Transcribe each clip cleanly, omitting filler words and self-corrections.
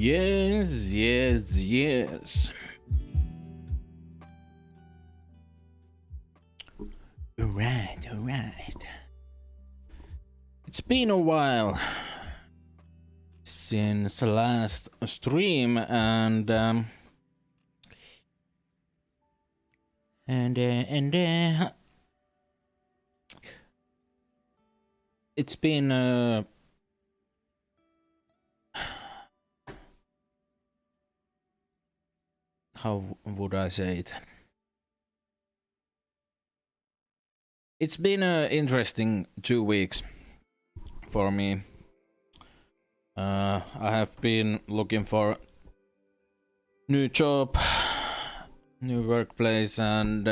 Yes. Alright. It's been a while since the last stream, and it's been how would I say it? It's been an interesting 2 weeks for me. I have been looking for new job, new workplace, and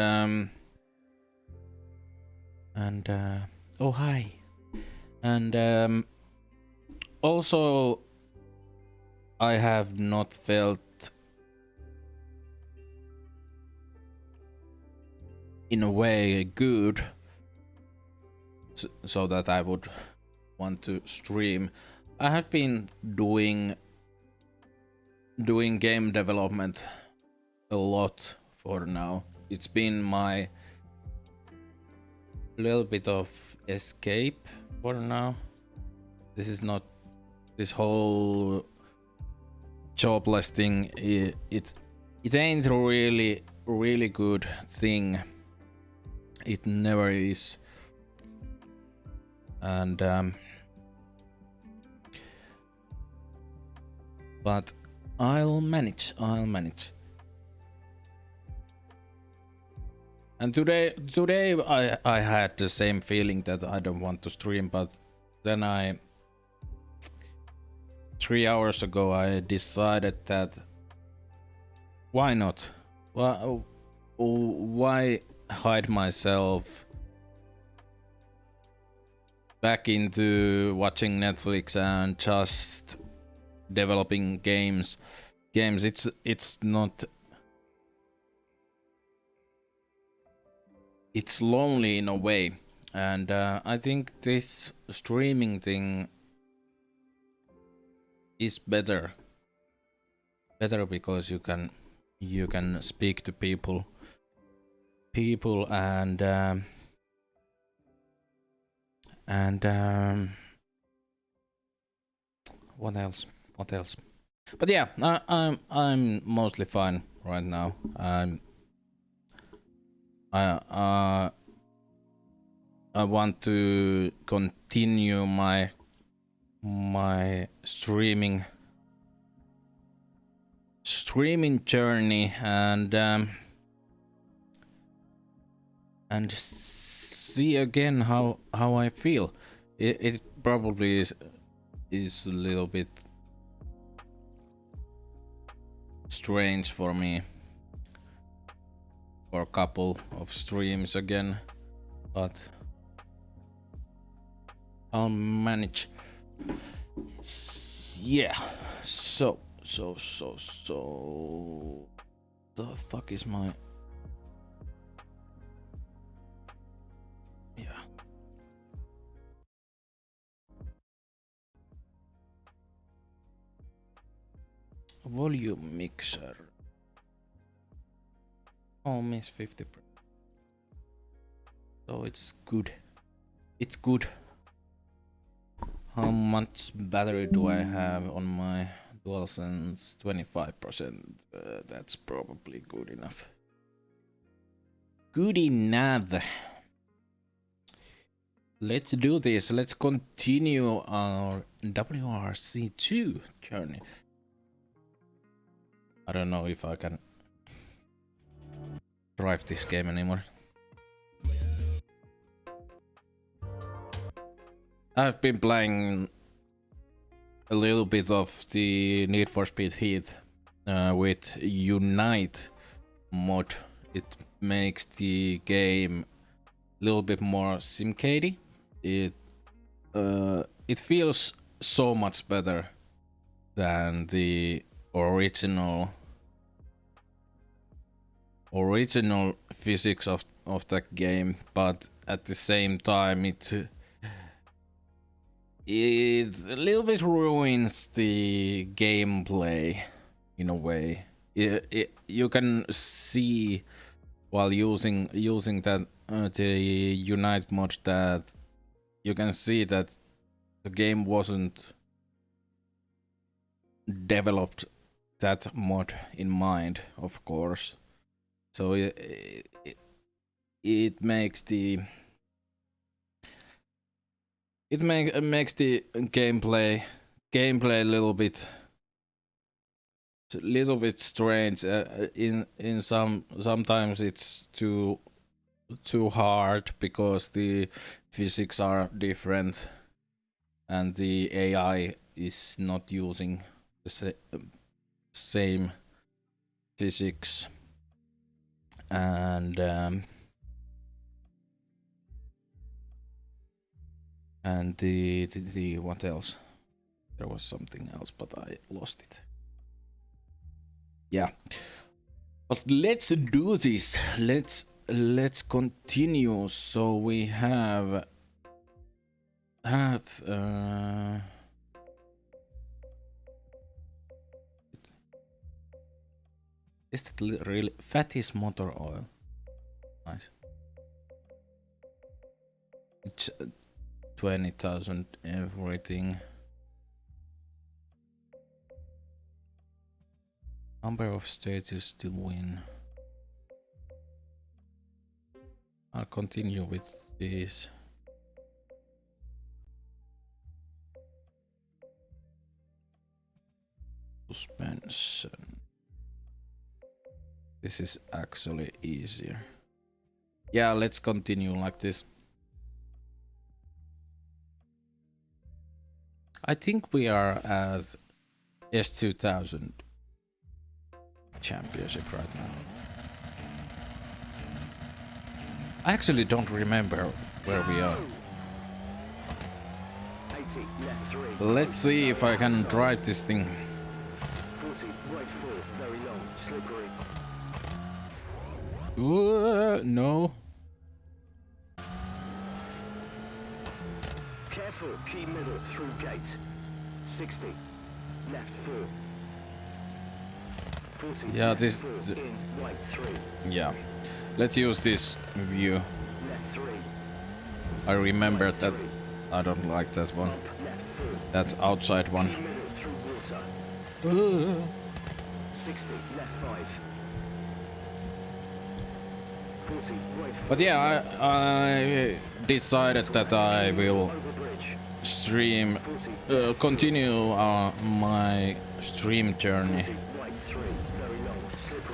oh hi, and also I have not felt in a way good, so that I would want to stream. I have been doing game development a lot for now. It's been my little bit of escape for now. This is not this whole jobless thing. It ain't really good thing. It never is. And but I'll manage. And today I had the same feeling that I don't want to stream, but then 3 hours ago I decided that why not? Why hide myself back into watching Netflix and just developing games? It's not, it's lonely in a way, and I think this streaming thing is better because you can speak to people and what else? But yeah, I'm mostly fine right now. I want to continue my streaming journey and see again how I feel. It probably is a little bit strange for me for a couple of streams again, but I'll manage. Yeah, so the fuck is my volume mixer? Oh, miss 50%. So it's good. How much battery do I have on my DualSense? 25%. That's probably good enough. Let's do this. Let's continue our WRC 2 journey. I don't know if I can drive this game anymore. I've been playing a little bit of the Need for Speed Heat with Unite mod. It makes the game a little bit more simcady. It feels so much better than the original physics of that game, but at the same time it it a little bit ruins the gameplay in a way. You can see while using that the Unite mod that you can see that the game wasn't developed that mod in mind, of course. So it makes the makes the gameplay a little bit strange. Sometimes it's too hard because the physics are different and the AI is not using the same physics, and the what else? There was something else, but I lost it. Yeah, but let's do this. Let's continue. So we have is that really Fatty's motor oil? Nice. It's 20,000 everything. Number of stages to win. I'll continue with this. Suspension. This is actually easier. Yeah, let's continue like this. I think we are at S2000 championship right now. I actually don't remember where we are. Let's see if I can drive this thing. No. Careful, key middle through gate. 60, left 4. 40, yeah, this. In, right 3. Yeah, let's use this view. Left 3. I remember that. I don't like that one. That outside one. Key middle through water. 60, left 5. 40, right 4. But yeah, I decided that I will stream, continue my stream journey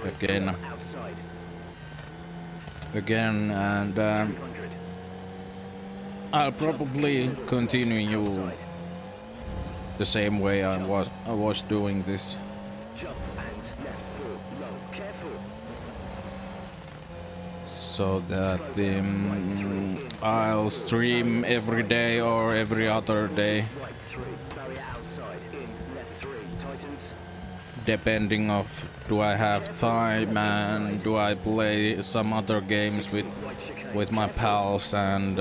again, and I'll probably continue the same way I was doing this. So that I'll stream every day or every other day, depending of do I have time and do I play some other games with my pals, and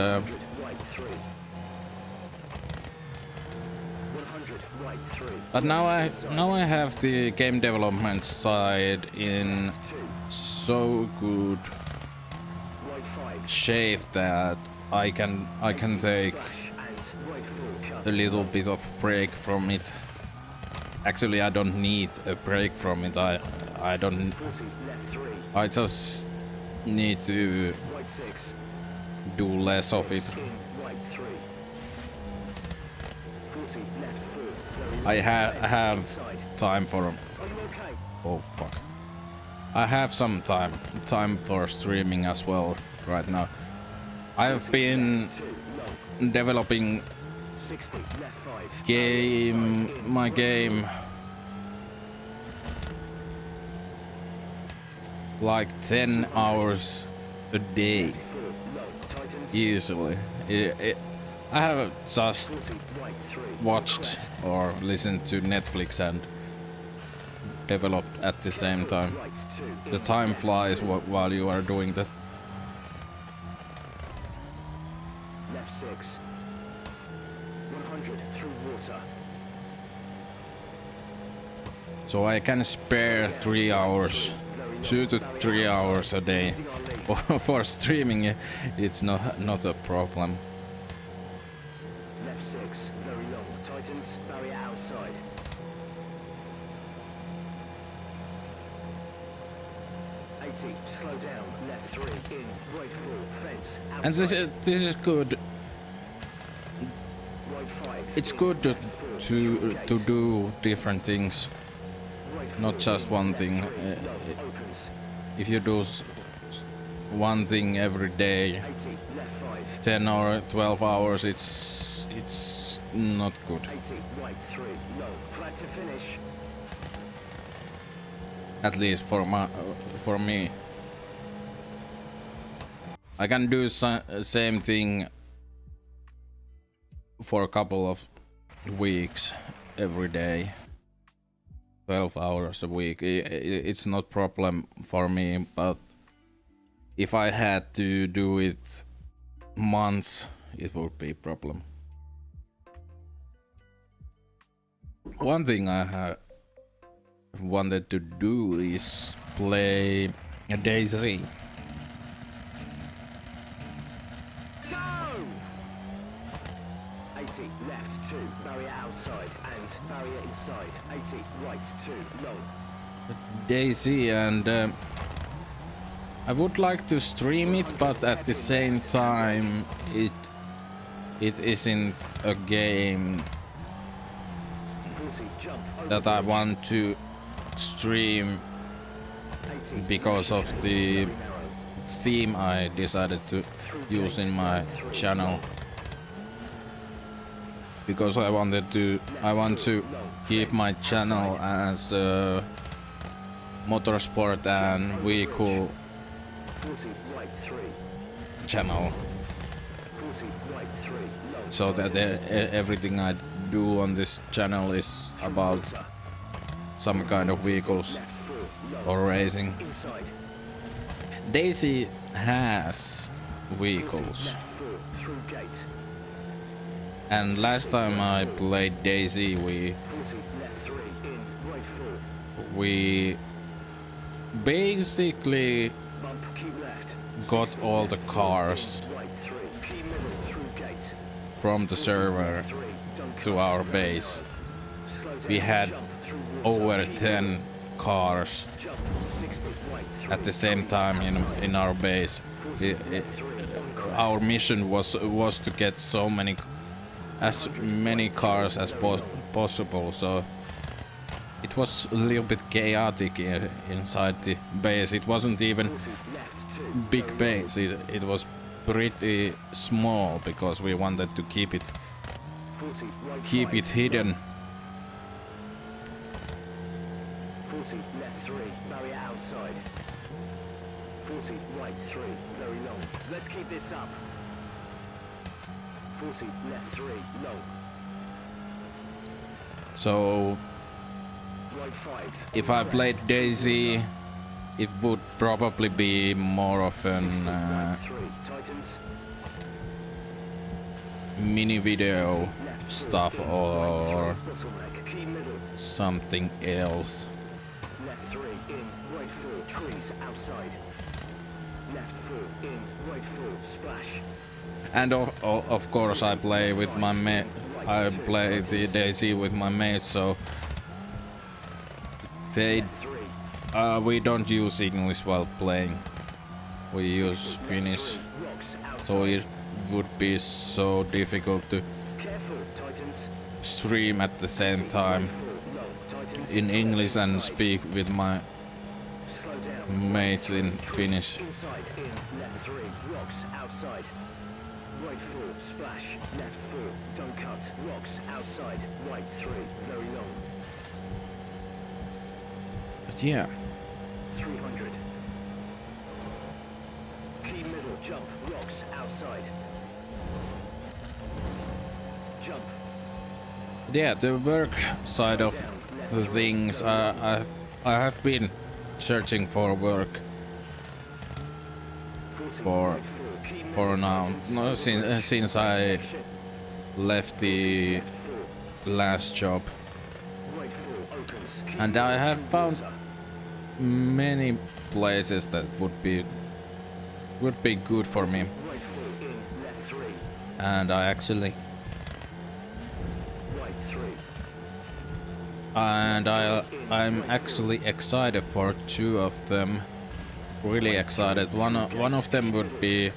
but now I have the game development side in so good shape that I can take a little bit of break from it. Actually, I don't need a break from it. I just need to do less of it. I have time for. Oh fuck! I have some time for streaming as well right now. I've been developing my game like 10 hours a day easily. I have just watched or listened to Netflix and developed at the same time. The time flies while you are doing that. Left 6. 100, 100 through water. So I can spare 3 hours, 2 to 3 hours a day. For streaming, it's not a problem. Left 6, very long. Tightens, barrier outside. Slow down, left 3, in, right 4, fence, outside. And this is good. Right 5, It's in, good left 4, to do different things, right not 4, just in, one left thing. 3, low, opens. If you do one thing every day, 80, left 5. 10 or 12 hours, it's not good. 80, right 3, low, flat to finish. At least for me. I can do same thing for a couple of weeks every day. 12 hours a week. It's not problem for me, but if I had to do it months, it would be a problem. One thing I have wanted to do is play a DayZ. Go! 80, left 2, barrier outside, and barrier inside. 80, right 2, long. DayZ, and I would like to stream it, but at the same time it isn't a game 40, jump, that I want to stream 80, because of the very narrow. theme I decided to use in my channel. Because I want to keep my channel as a motorsport and vehicle 40, right 3, channel, 40, right 3, long. so that everything I do on this channel is about some kind of vehicles Left 4, low. or racing. Inside. DayZ has vehicles, Left 4, through gate. and last time I played DayZ 40, left 3, in, right 4. we basically Bump, keep left. got all the cars Right 3, key middle, through gate. from the server 3, don't to cut, our very base. narrow. Slow down, We had jump, through water, over key 10 middle, cars jump, 60, right 3, at the same trees, time outside. in our base. 40, It- left 3, on crest. Our mission was to get as many cars as possible, so it was a little bit chaotic inside the base. It wasn't even 40, left 2, big very base. It was pretty small because we wanted to keep it 40, right 5, hidden. 40, left 3, barrier outside. 40, right 3, very long. Let's keep this up. 40, left 3, long. So Right 5. if I played DayZ, it would probably be more of an Right 3, tightens. mini video Left stuff 3, or bottleneck, key middle. something else. Left 3, in, right 4, trees outside. Left 4, in, right 4, splash. And of course I play with my I play the DayZ with my mates, so they Left 3, we don't use English while playing. We use Finnish, rocks outside. so it would be so difficult to Careful, tightens. stream at the same time in English and speak with my Slow down. mates in Finnish. Inside, in, left 3, rocks outside. Right 4, splash. Left 4, don't cut. Rocks outside. Right 3, very long. But yeah, 300. Key middle, jump. Rocks outside. Jump. yeah, the work side of the things. I have been searching for work 40, for right 4, key middle, for now. tightens. No, since I left the last job. And I have found many places that would be good for me. And I'm actually excited for two of them. Really excited. One of them would be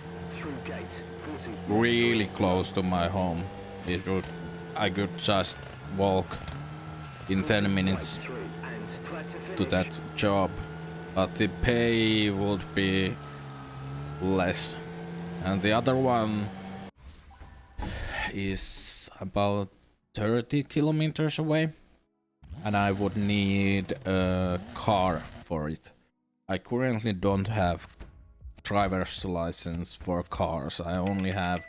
really close to my home. I could just walk in 10 minutes to that job, but the pay would be less. And the other one is about 30 kilometers away, and I would need a car for it. I currently don't have driver's license for cars. I only have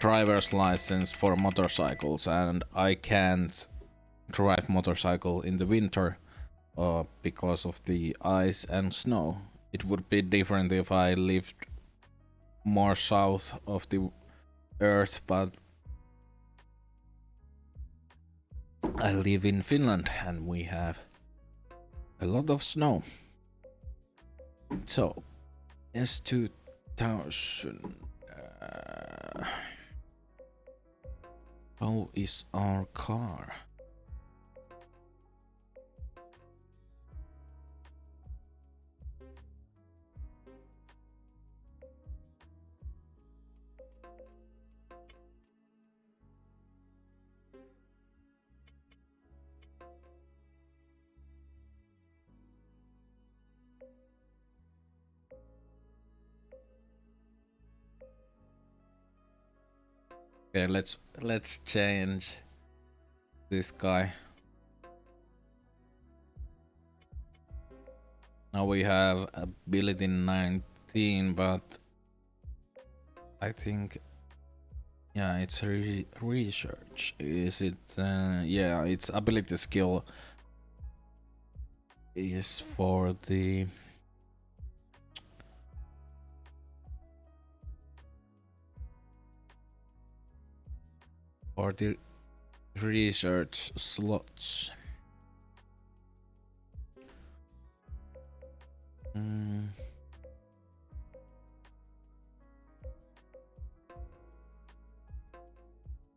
driver's license for motorcycles, and I can't drive motorcycle in the winter because of the ice and snow. It would be different if I lived more south of the earth, but I live in Finland and we have a lot of snow. So S2000, how is our car? Okay, let's change this guy. Now we have ability 19, but I think, yeah, it's research. Is it? Yeah, its ability skill is for the research slots.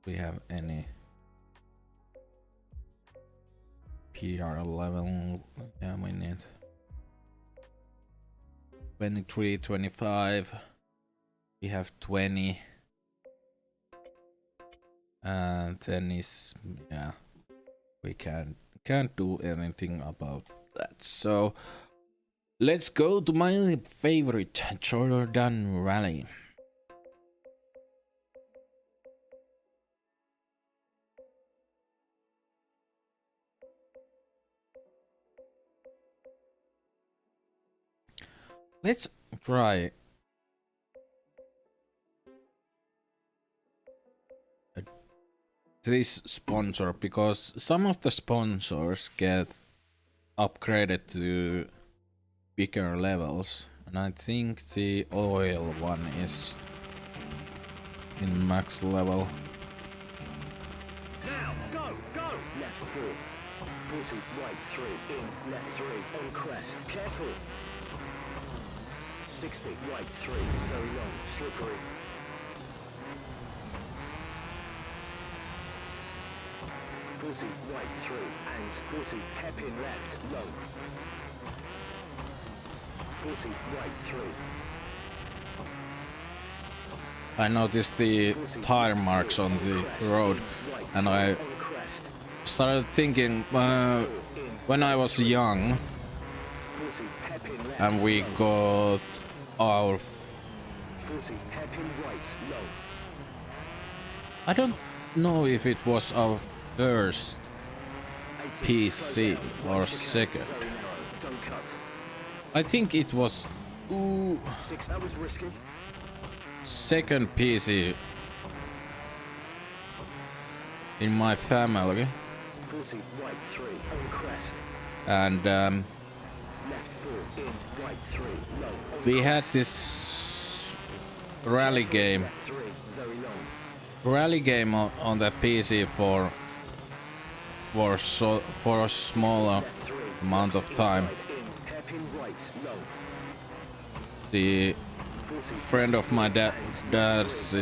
We have any PR level? Yeah, we need 23, 25. We have 20. And tennis, yeah, we can't do anything about that. So let's go to my favorite Jordan rally. Let's try this sponsor, because some of the sponsors get upgraded to bigger levels, and I think the oil one is in max level. Now, go! Left 4. 40, right 3, in, left 3, on crest, careful. 60, right 3, very long, slippery. 40, right 3, and 40, hairpin left, low. 40, right 3. I noticed the tire marks on the road, and I started thinking when I was young and we got our I don't know if it was our first PC or second. I think it was second PC in my family. And we had this rally game rally game on the PC for a smaller amount of time. The friend of my dad's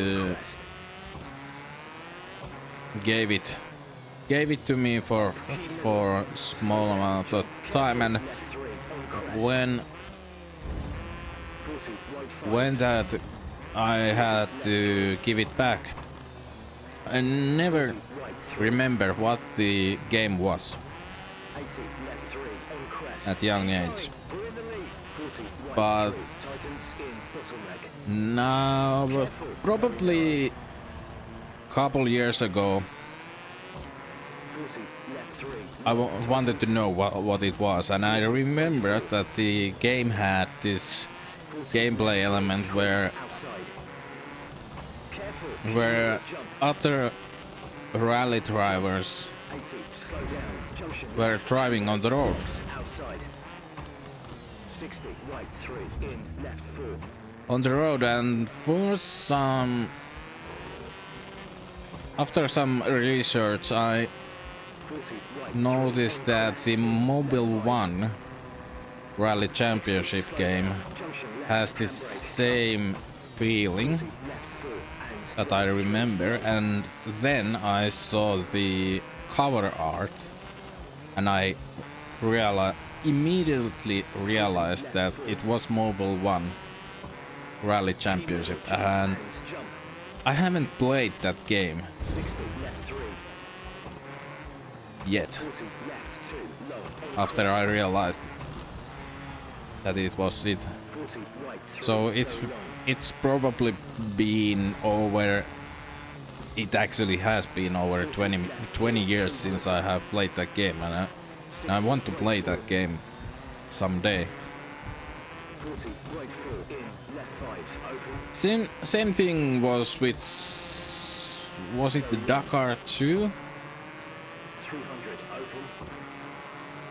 gave it to me for a small amount of time, and when that I had to give it back. I never remember what the game was at young age, but now probably couple years ago I wanted to know what it was, and I remember that the game had this gameplay element where other rally drivers were driving on the road. On the road, and after some research I noticed that the Mobile 1 Rally Championship game has the same feeling that I remember, and then I saw the cover art and I immediately realized that it was Mobile 1 Rally Championship, and I haven't played that game yet after I realized that it was it. So it's probably been over, it actually has been over 20 years since I have played that game, and I want to play that game someday. Same thing was with, was it the Dakar 2?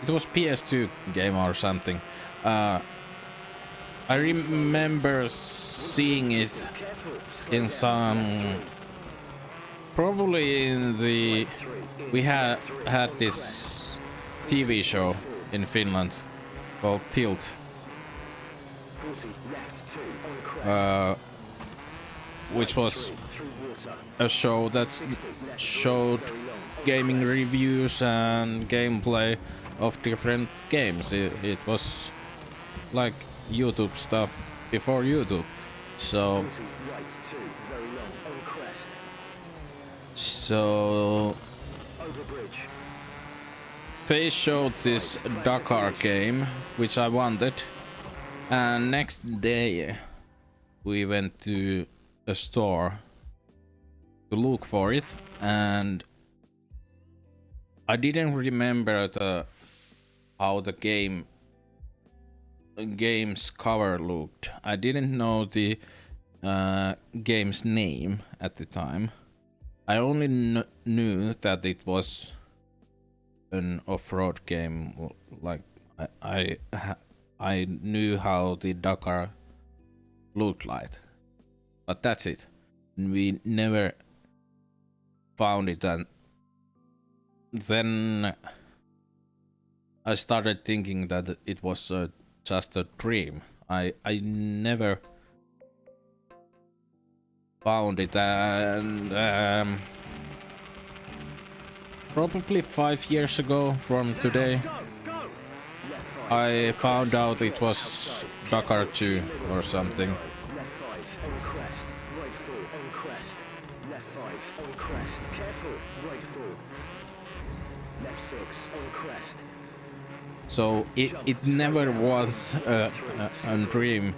It was PS2 game or something. I remember seeing it in some, probably in the, we had this TV show in Finland called Tilt, which was a show that showed gaming reviews and gameplay of different games. It was like YouTube stuff before YouTube. So they showed this Dakar game, which I wanted, and next day we went to a store to look for it, and I didn't remember how the game's cover looked. I didn't know the game's name at the time. I only knew that it was an off-road game. Like I knew how the Dakar looked like, but that's it. We never found it, and then I started thinking that it was just a dream. I never found it, and probably 5 years ago from today I found out it was Dakar 2 or something. So it never was a dream.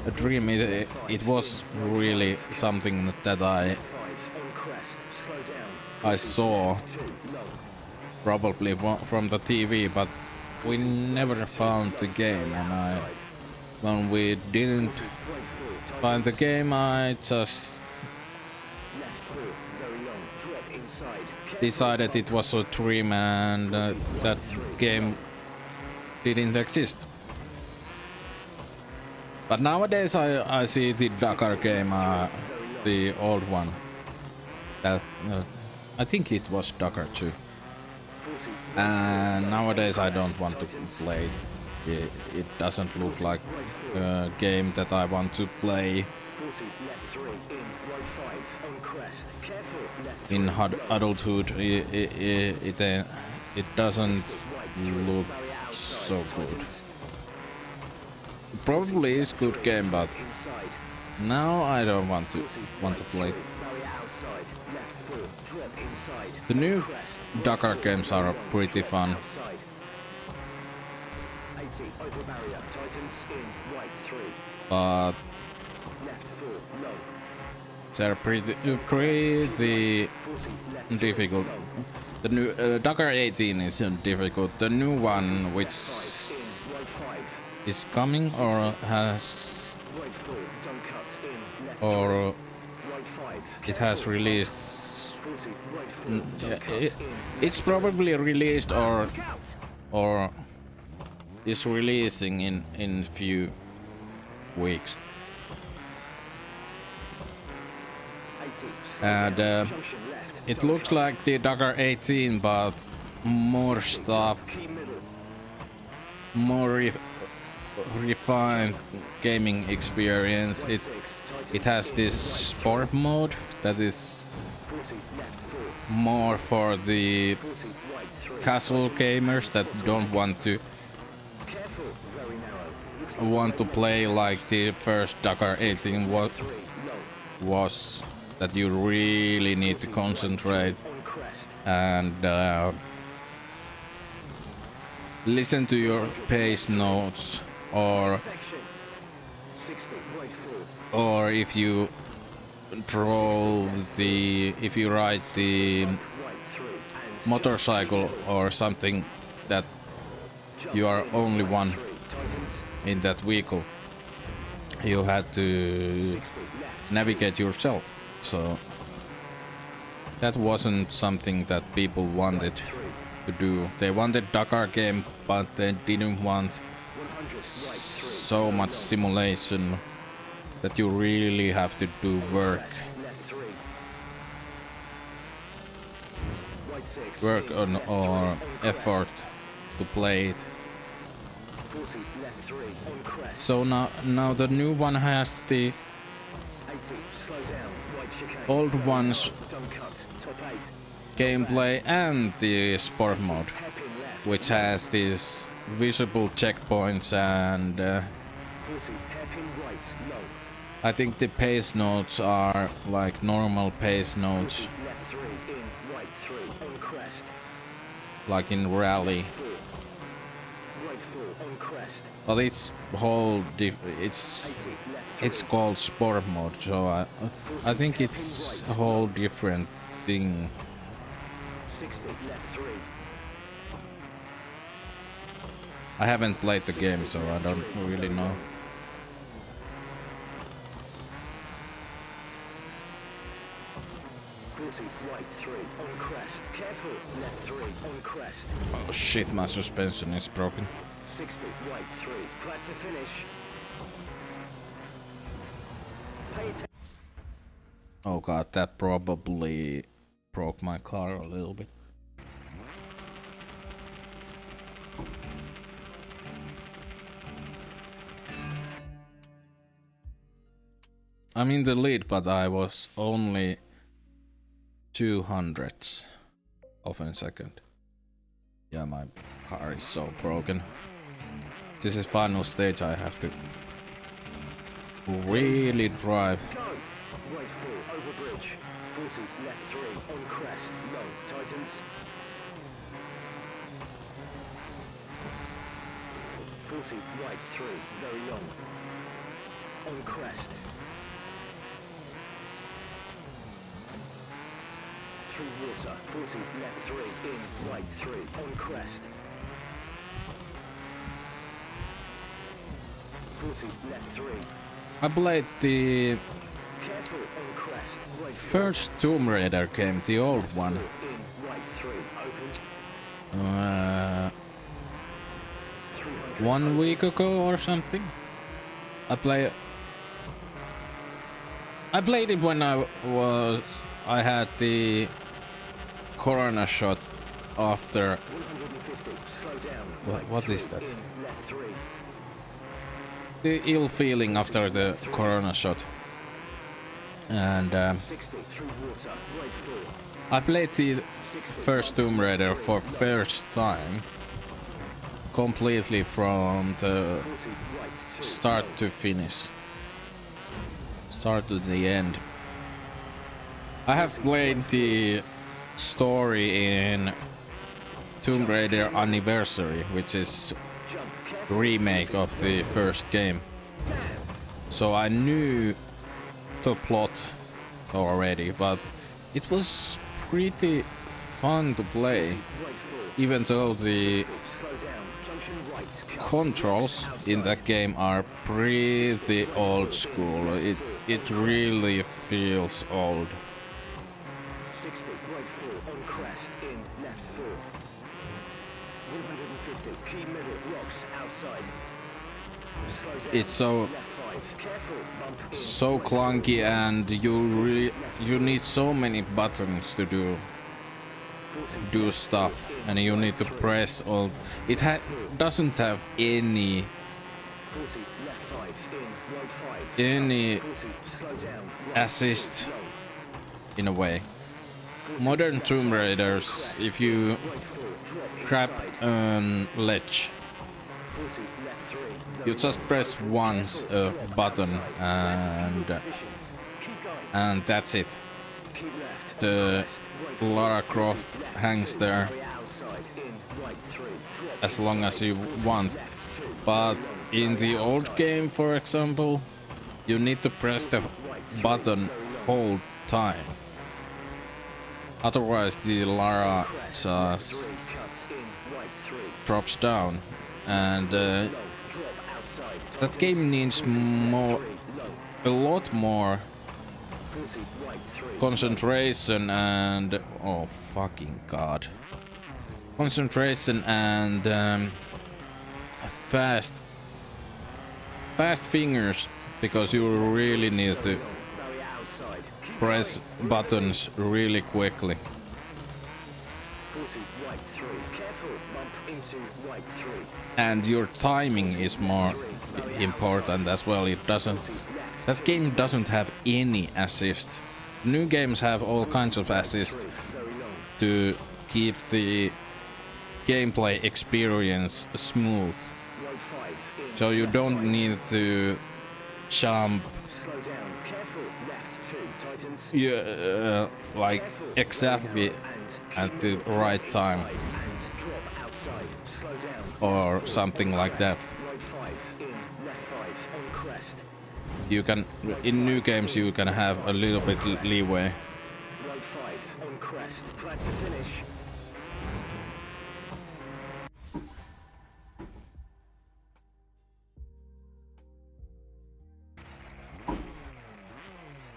It was really something that I saw probably from the TV, but we never found the game, and when we didn't find the game, I just decided it was a dream, and that game didn't exist. But nowadays I see the Dakar game, the old one, That I think it was Dakar 2. And nowadays I don't want to play it. It doesn't look like a game that I want to play in adulthood. It doesn't look so good. It probably is good game, but now I don't want to play it. The new Dakar games are pretty fun. But they're pretty difficult. The new Dakar 18 is difficult. The new one, which is coming or has, or it has released. It's probably released or is releasing in few weeks. And it looks like the Dakar 18, but more stuff, more refined gaming experience. It has this sport mode that is more for the casual gamers that don't want to play like the first Dakar 18 was, that you really need to concentrate and listen to your pace notes, or if you ride the motorcycle or something, that you are only one in that vehicle, you had to navigate yourself. So that wasn't something that people wanted to do. They wanted Dakar game, but they didn't want so much simulation that you really have to do work on or effort to play it. So now the new one has the old one's gameplay and the sport mode, which has these visible checkpoints, and I think the pace notes are like normal pace notes, like in rally. But it's it's called sport mode, so I think it's a whole different thing. I haven't played the game, so I don't really know. Oh shit, my suspension is broken. 60, right 3, glad to finish. Oh god, that probably broke my car a little bit. I'm in the lead, but I was only 200ths of a second. Yeah, my car is so broken. This is final stage. I have to really drive. Right 4, over bridge. 40, left 3, on crest, low, tightens. 40, right 3, very long. On crest. Through water, 40, left 3, in, right 3, on crest. 40, left 3. I played the first Tomb Raider game, the old one. 1 week ago or something. I played it when I had the corona shot after. 150, slow down. What is that? Left 3. The ill feeling after the corona shot. And 60 through water. Right 4. I played the first Tomb Raider for first time, completely from the 40 right 2. start to finish, start to the end. I have played the story in Tomb Raider Anniversary, which is Jump. Careful. remake of the first game, so I knew the plot already, but it was pretty fun to play, Right 4. even though the Slow down. Junction right. controls in that game are pretty old school. It really feels old. 60 right 4 on crest in left 4. 150 key middle rocks outside. Slow down. It's so Left 5. Careful. Bump in. so clunky, and you need so many buttons to do stuff, and you need to press all. It doesn't have any 40 left 5 in right 5. any 40 slow down. Right assist low. in a way. Modern Tomb Raiders, if you Right 4 drop grab inside. ledge, 40 left 3. you just press once a button and that's it. Keep left. The Lara Croft hangs there Outside in right 3. Drop as long as you want. But in the old game, for example, you need to press the button whole time. Otherwise the Lara just cuts in right 3. drops down, and Drop outside. that game needs a lot more 40 right 3. concentration and oh fucking god, concentration and fast fingers, because you really need to Barrier outside. Keep press buttons really quickly. 40 right 3. Careful. Bump into right 3. And your timing is more important as well. That game doesn't have any assist. New games have all kinds of assists Very long. to keep the gameplay experience smooth, Right 5 in. so you don't need to jump Slow down. Careful. Left 2. Tightens. like exactly at the right time And drop outside. Slow down. or something like that. Right 5 in. Left 5 on crest. You can, in new games you can have a little bit leeway. Right 5 on crest. Flat to finish.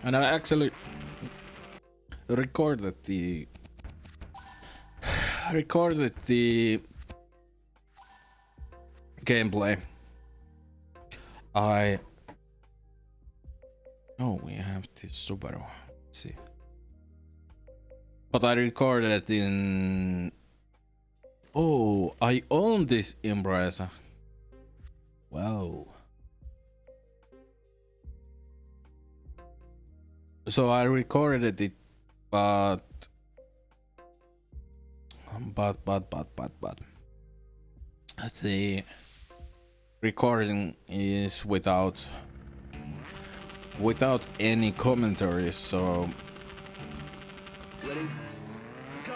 And I actually recorded the gameplay. We have this Subaru. Let's see. But I recorded it in. Oh, I own this Impreza. Wow. So I recorded it, but the recording is without any commentaries, so Ready? Go.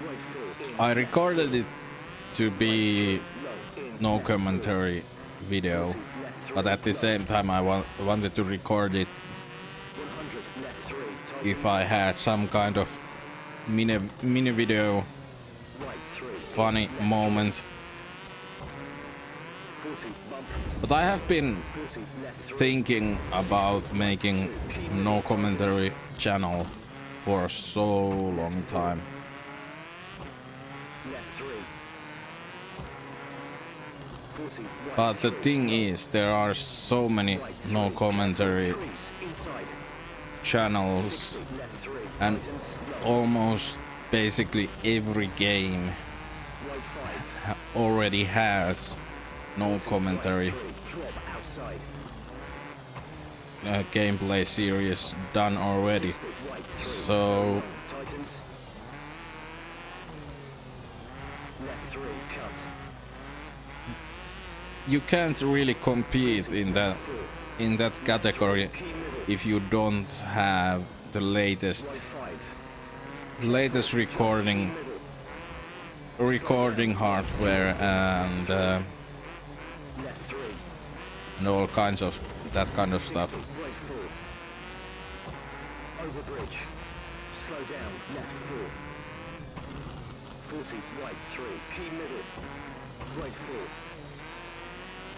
Right 4 in. I recorded it to be Low in. no commentary video, Left 3. but at the same time I wanted to record it 100 left 3. if I had some kind of mini video Right 3. funny moment. 40 bump. But I have been 40 left 3. thinking about making no commentary channel for so long time. Left 3. 40 right. But the thing is, there are so many no commentary Crease inside. channels, and almost basically every game already has no commentary gameplay series done already. So you can't really compete in that category if you don't have the latest recording hardware and all kinds of that kind of stuff. Over bridge. Slow down. Left 4. 40. Right 3. Key middle. Right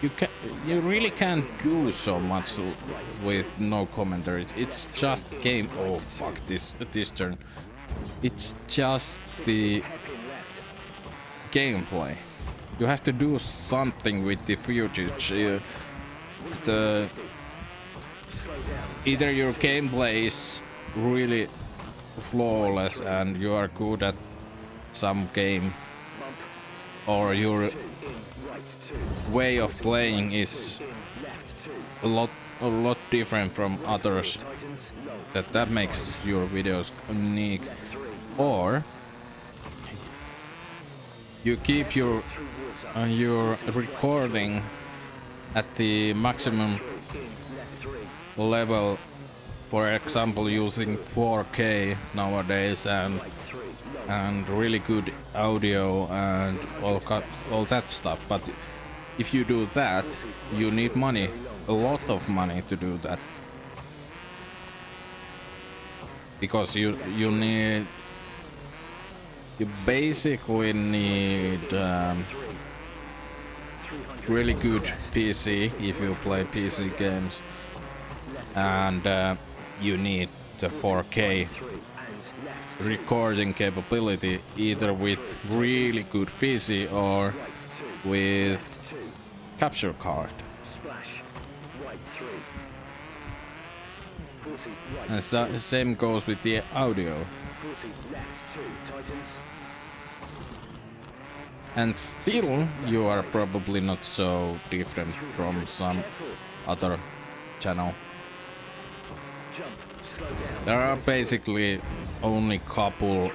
4. You really can't do so much with no commentary. It's just game. Oh fuck this turn. It's just the gameplay. You have to do something with the footage. Either your gameplay is really flawless and you are good at some game, or your way of playing is a lot different from others, that makes your videos unique, or you keep your recording at the maximum level, for example using 4K nowadays, and really good audio and all that stuff. But if you do that, you need money, a lot of money to do that, because you basically need really good PC if you play PC games, and you need the 4K recording capability, either with really good PC or with capture card. And the same goes with the audio. And still, you are probably not so different from some other channel. There are basically only couple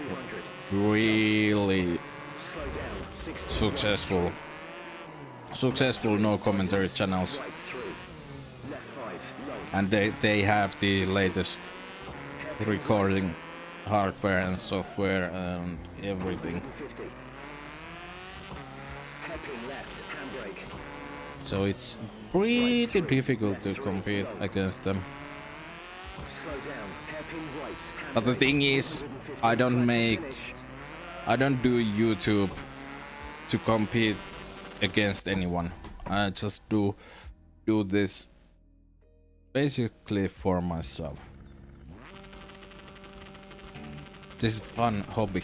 really successful no commentary channels, and they have the latest recording hardware and software and everything. So it's pretty difficult to compete against them. But the thing is, I don't do YouTube to compete against anyone. I just do this basically for myself. This is a fun hobby.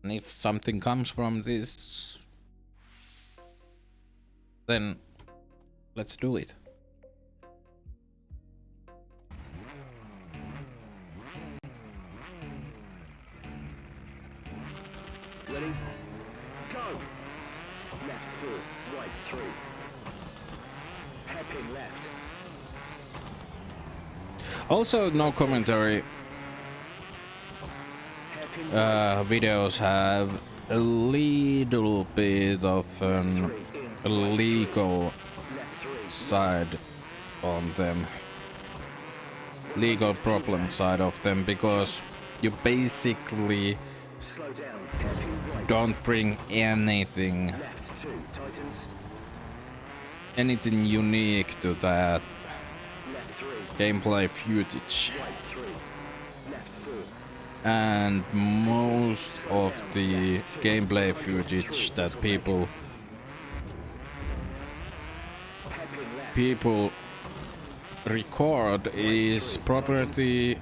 And if something comes from this, then let's do it. Ready? Go! Left 4, right 3. Hairpin left. Also, no commentary videos have a little bit of a legal side on them, legal problem side of them, because you basically don't bring anything unique to that gameplay footage, and most of the gameplay footage that people record is property.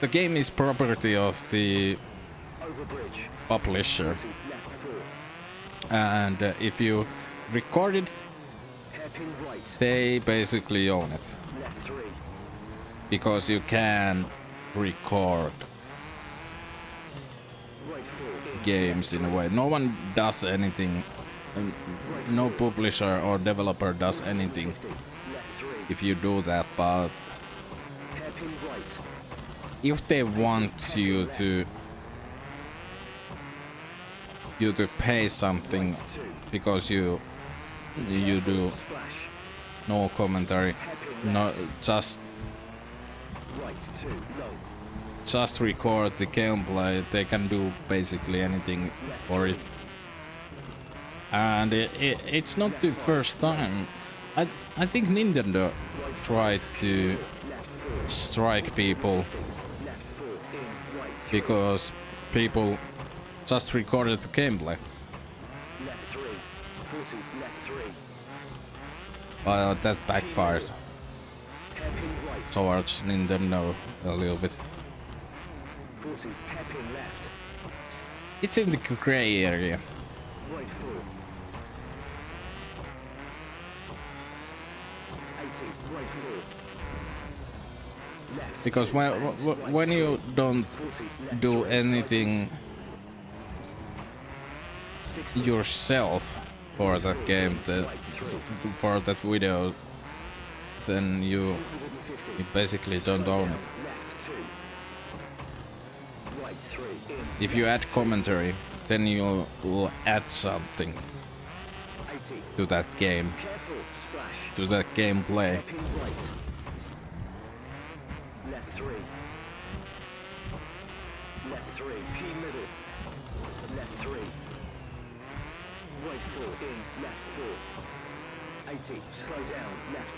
The game is property of the publisher, and if you record it, they basically own it. because you can record Right 4 in. games in a way. No one does anything, no publisher or developer does anything Left 3. if you do that, but Hairpin right. if they want you to pay something 2. because you do Splash. no commentary, no just Right 2. Low. just record the gameplay, they can do basically anything for it. And it's not the first time. I think Nintendo tried to strike people Left 4 in. Right 3. because people just recorded the gameplay. Left 3. 40. Left 3. But that backfired Hairpin right. towards Nintendo a little bit. 40. Hairpin left. It's in the gray area. Right 4. 80. Right 4. Left. Because when you don't 40. Left do 3. anything 60. yourself for that game, for that video, then you 150. basically don't own it. Left 2. Right 3 in. If you add commentary, then you will add something 80. to that game, Careful. Splash. to that gameplay. Pin right. Left 3. Left 3. Key middle. Left 3. Right 4 in. Left 4. 80. Slow down. Left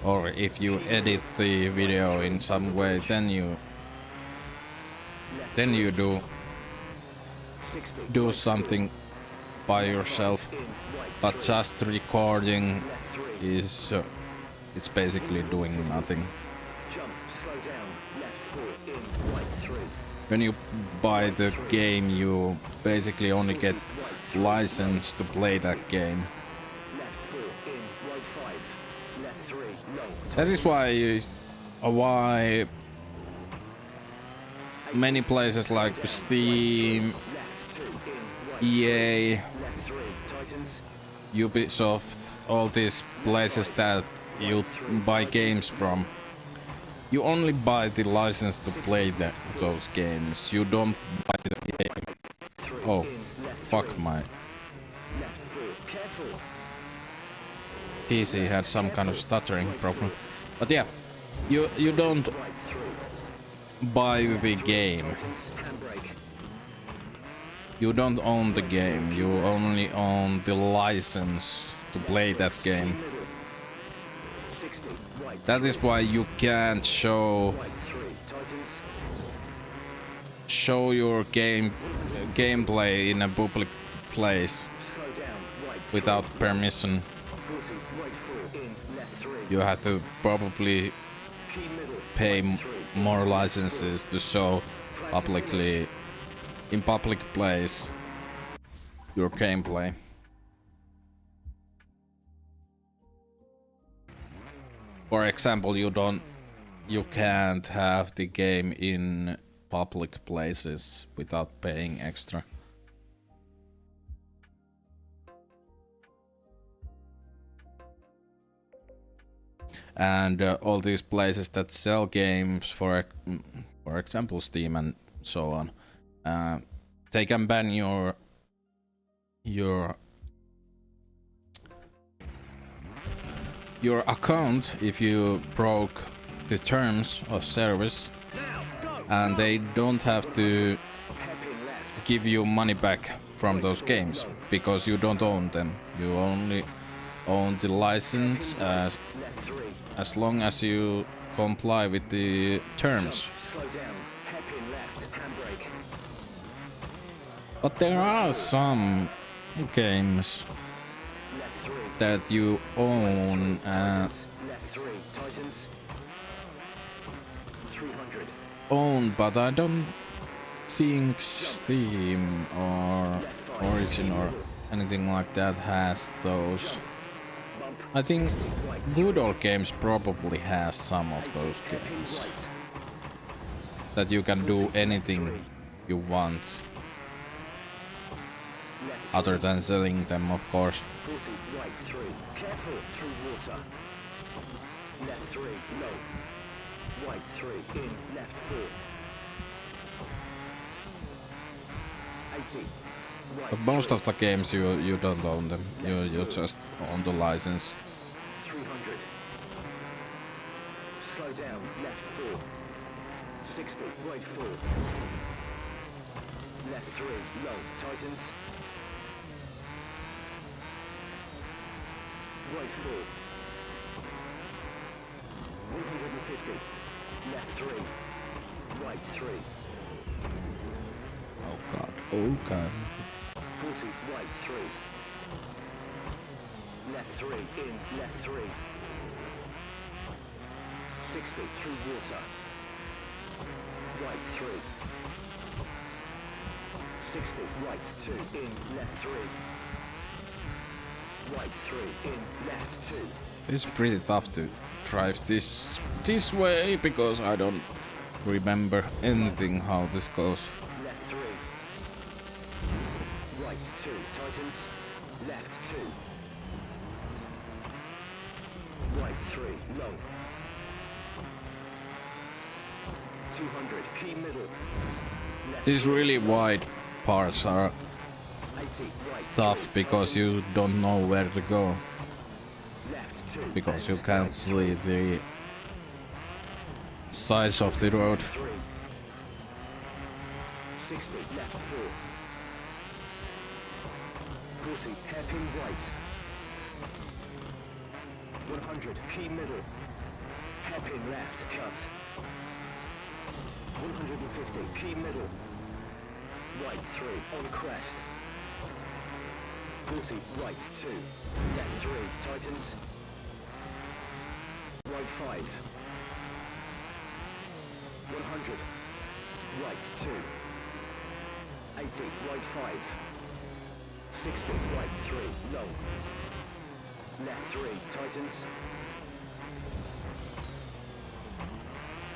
4. Or if you edit the video in some way, then you do 60. do something by yourself. In. Right. But just recording Left 3. is it's basically doing nothing. Jump. Slow down. Left 4 in. Right 3. When you buy the game, you basically only get license to play that game. Left 4 in. Right 5. Left 3. Long. That is why many places like Steam, Left 2 in. Right. EA, Left 3. Titans. Ubisoft, all these places that you buy games from, you only buy the license to play those games. You don't buy the game. 3 Oh, in. Left fuck 3. my Left 4. Careful. PC had some kind of stuttering problem. But yeah, you don't Right 3. buy the game. Titans. Handbrake. You don't own the game. You only own the license to play that game. Middle. 60. Right. That is why you can't show Right 3. Titans. your gameplay in a public place Slow down. Right. without permission. 40. Right 4 in. Left 3. You have to probably Key middle. pay Right 3. more licenses to show publicly in public place your gameplay. For example, you can't have the game in public places without paying extra. And all these places that sell games, for example Steam and so on, they can ban your account if you broke the terms of service, and they don't have to Hairpin left. give you money back from those games because you don't own them. You only own the license Left 3. as long as you comply with the terms. Slow down. Hairpin left. Handbrake. But there are some games Left 3. that you own Left 3. Titans. 300. but I don't think Steam or Origin or anything like that has those. Bump. I think Good Old Games probably has some of those games that you can do anything you want other than selling them, of course. 40, right 3, careful, through water. Left 3, low. Right 3, in, left 4. 80, right. But most of the games you don't own them. You just own the license. 300. Slow down, left 4. 60, right 4. Left 3, low, tightens. Right 4. 150. Left 3. Right 3. Oh god, oh god. 40, right 3. Left 3, in, left 3. 60, through water. Right 3. 60, right 2, in, left 3. Right 3, in, left 2. It's pretty tough to drive this way because I don't remember anything how this goes. Left 3. Right 2, tightens. Left 2. Right 3, low. 200, key middle. Left These really wide parts are 80, right tough 2, because you don't know where to go. left 2. Because you and can't right see the sides of the road. 3. 60, left 4. 40, hairpin right. 100, key middle. Hairpin left, cut. 150, key middle. Right 3, on crest. 40, right 2. Left 3, tightens. Right 5. 100. Right 2. 80, right 5. 60, right 3, low. Left 3, tightens.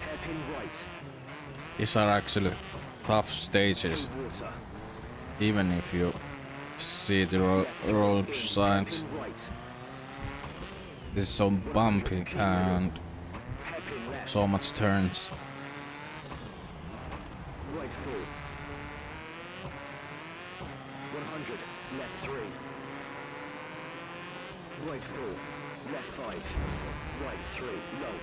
Hairpin right. These are actually tough stages, Through water. even if you see the road signs. Hairpin right. This is so bumpy and Hairpin left. so much turns. Right 4. 100, left 3. Right 4, left 5. Right 3, low.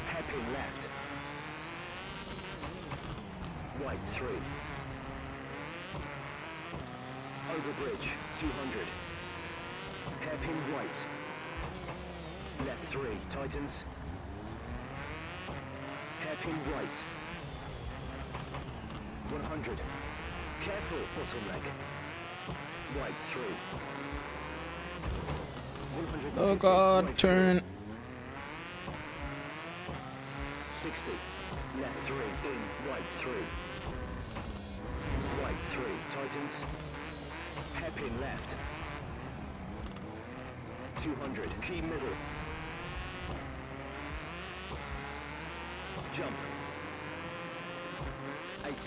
Hairpin left. Right 3. Over bridge, 200. Hairpin right. Left 3, tightens. Hairpin right. 100. Careful, bottleneck. Right 3. 150, Oh god, right turn. 60. Left 3, in, right 3. Right 3, tightens. Hairpin left. 200, key middle. Jump.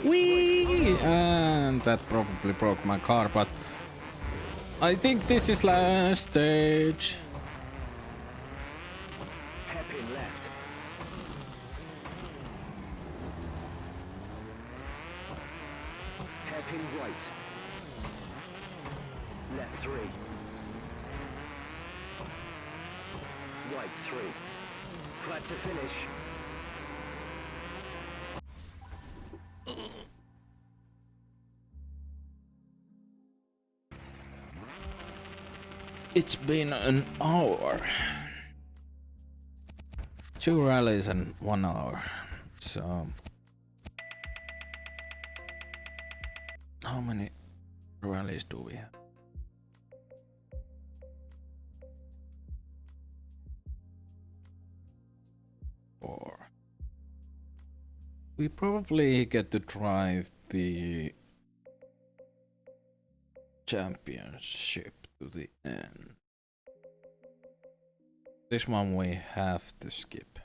80, Whee! right, And that probably broke my car, but I think this is last stage. hairpin left. Hairpin right. Left 3. Right 3. Flat to finish. It's been an hour. 2 rallies and 1 hour. So how many rallies do we have? 4. We probably get to drive the championship to the end. This one we have to skip.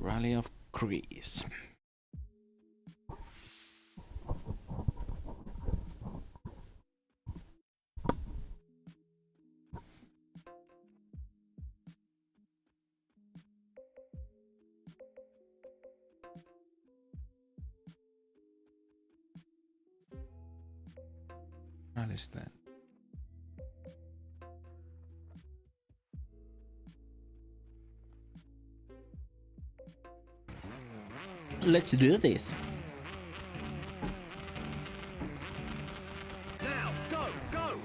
Rally of Greece. Rally stand. Let's do this. Now, go, go!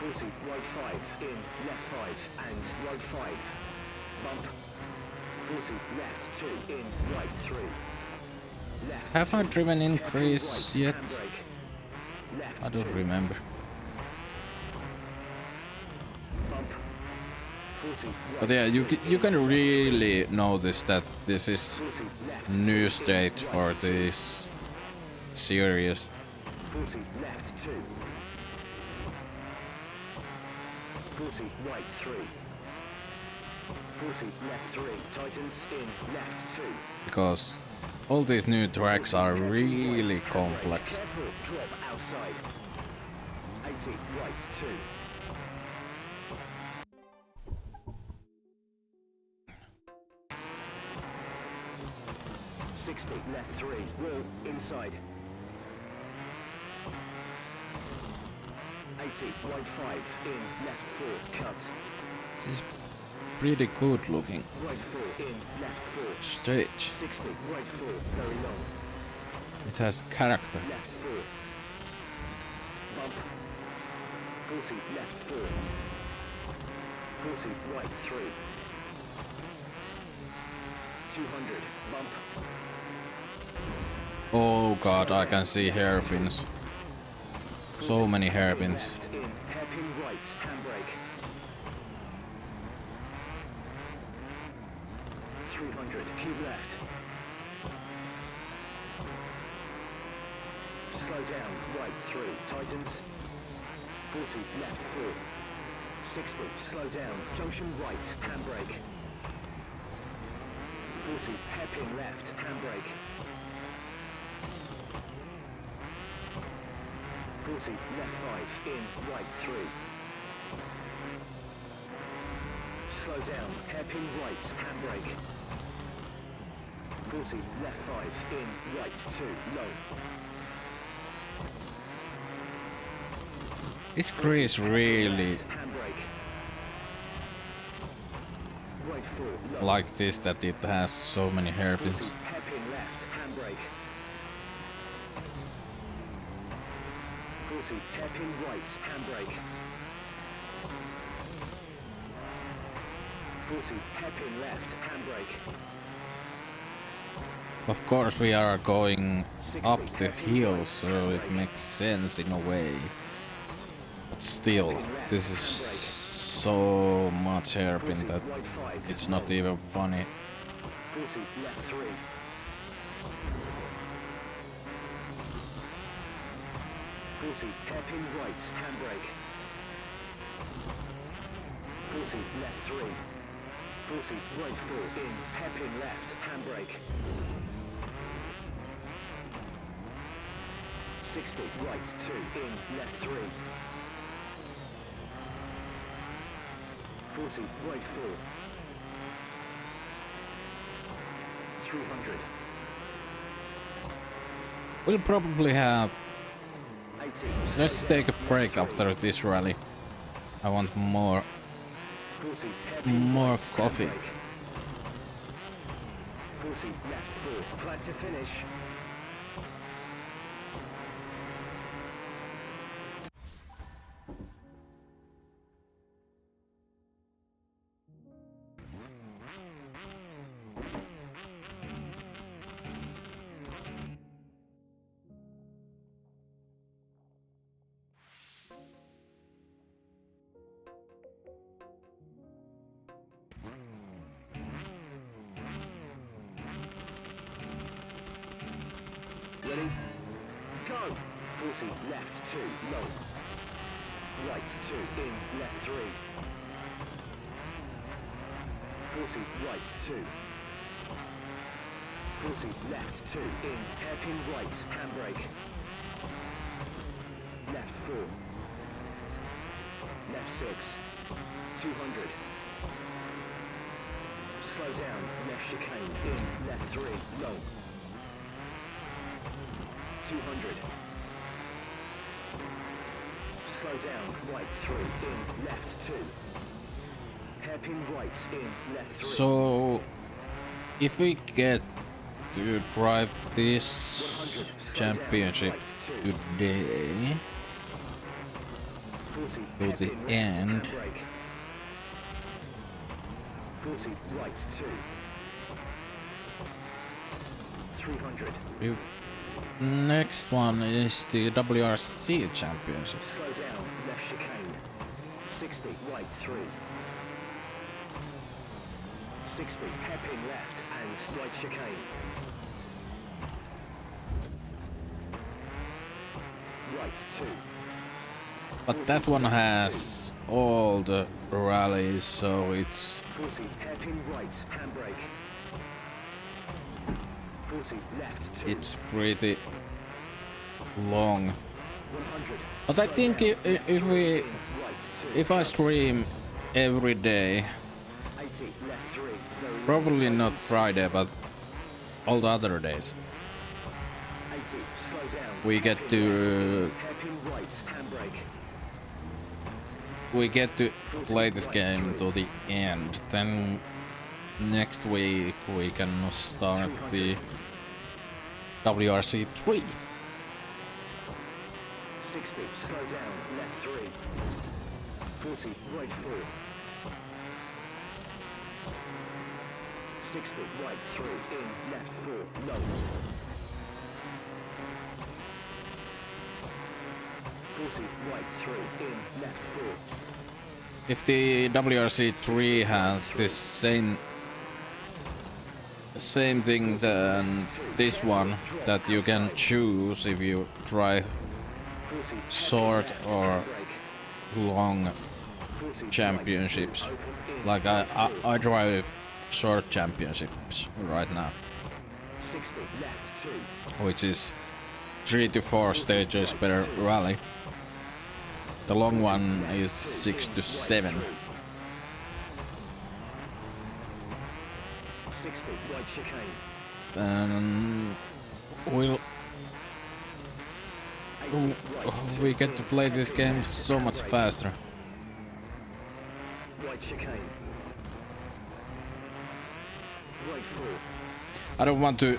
40, right 5, in, left 5, and right 5. Bump. 40, left 2, in, right 3. Left. Have I driven in Greece yet? Handbrake. Left I don't 2. remember. Bump. 40, right But yeah, you 2, you can really notice that this is 40, left new 2, stage in, for right 2. this series. 40, left 2. 40, right 3. 40, left 3. Tightens in, left 2. Because all these new tracks are really complex. Careful, drop outside. 80, right 2. 60, left 3. Wall, inside. 80, right 5. In, left 4. Cut. This is pretty good looking Right 4. In, left 4. stage. 60, right 4. Very long. It has character. Left 4. Bump. 40, left 4. 40, right 3. 200, bump. Oh god, I can see hairpins. So many hairpins. Left in, hairpin right, handbrake. 300, cube left. Slow down, right 3, tightens. 40, left 4. 60, slow down, junction right, handbrake. 40, hairpin left, handbrake. 40, left 5, in, right 3. Slow down, hairpin right, handbrake. 40, left 5, in, right 2, low. Is Greece really Handbrake. Right 4, low. like this, that it has so many 40, hairpins? hairpin left, handbrake. 40, hairpin right, handbrake. 40, hairpin left, handbrake. Of course we are going up the hill, so it makes sense in a way. But still, this is so much hairpin that Right 5, it's not even funny. 40, left 3. 40, hairpin right, handbrake. 40, left 3. 40, right 4, in, hairpin left, handbrake. 60, right 2, in, left 3. 40, right 4. 300. We'll probably have... 80. Let's take a break after this rally. I want more 40, hairpin more right, coffee. handbrake. 40, left 4, flat to finish. Ready? Go! 40, left 2, low. Right 2, in, left 3. 40, right 2. 40, left 2, in, hairpin right, handbrake. Left 4. Left 6. 200. Slow down, left chicane, in, left 3, low. 200. Slow down, right 3, in, left 2. Hairpin right, in, left 3. So, if we get to drive this 100, championship down, right, today 40, to the hairpin end, left, handbrake. 40, right 2. 300. the next one is the WRC championship. Slow down, left chicane. 60, right 3. 60, hairpin left and right chicane. Right 2. But that one has all the rallies, so it's 40, hairpin right, handbrake. 40, left 2. it's pretty long. 100. But I think if I stream every day, 80, left 3. Very probably not Friday, but all the other days, 80, slow down. we get to Hairpin right, handbrake. play this game to the end. Then next week we can start the WRC 3. 60, slow down, left 3. 40, right 4. 60, right 3, in, left 4, low. 40, right 3, in, left 4. If the WRC 3 has this same thing than this one, that you can choose if you drive 40, short or brake. long 40, championships. open, in, Like I drive short championships right now, 60, left 2. which is 3 to 4 stages per rally. The long one is 6 to 7. 60, right chicane. And we get to play this game so much faster. Right chicane. Right 4. I don't want to 80,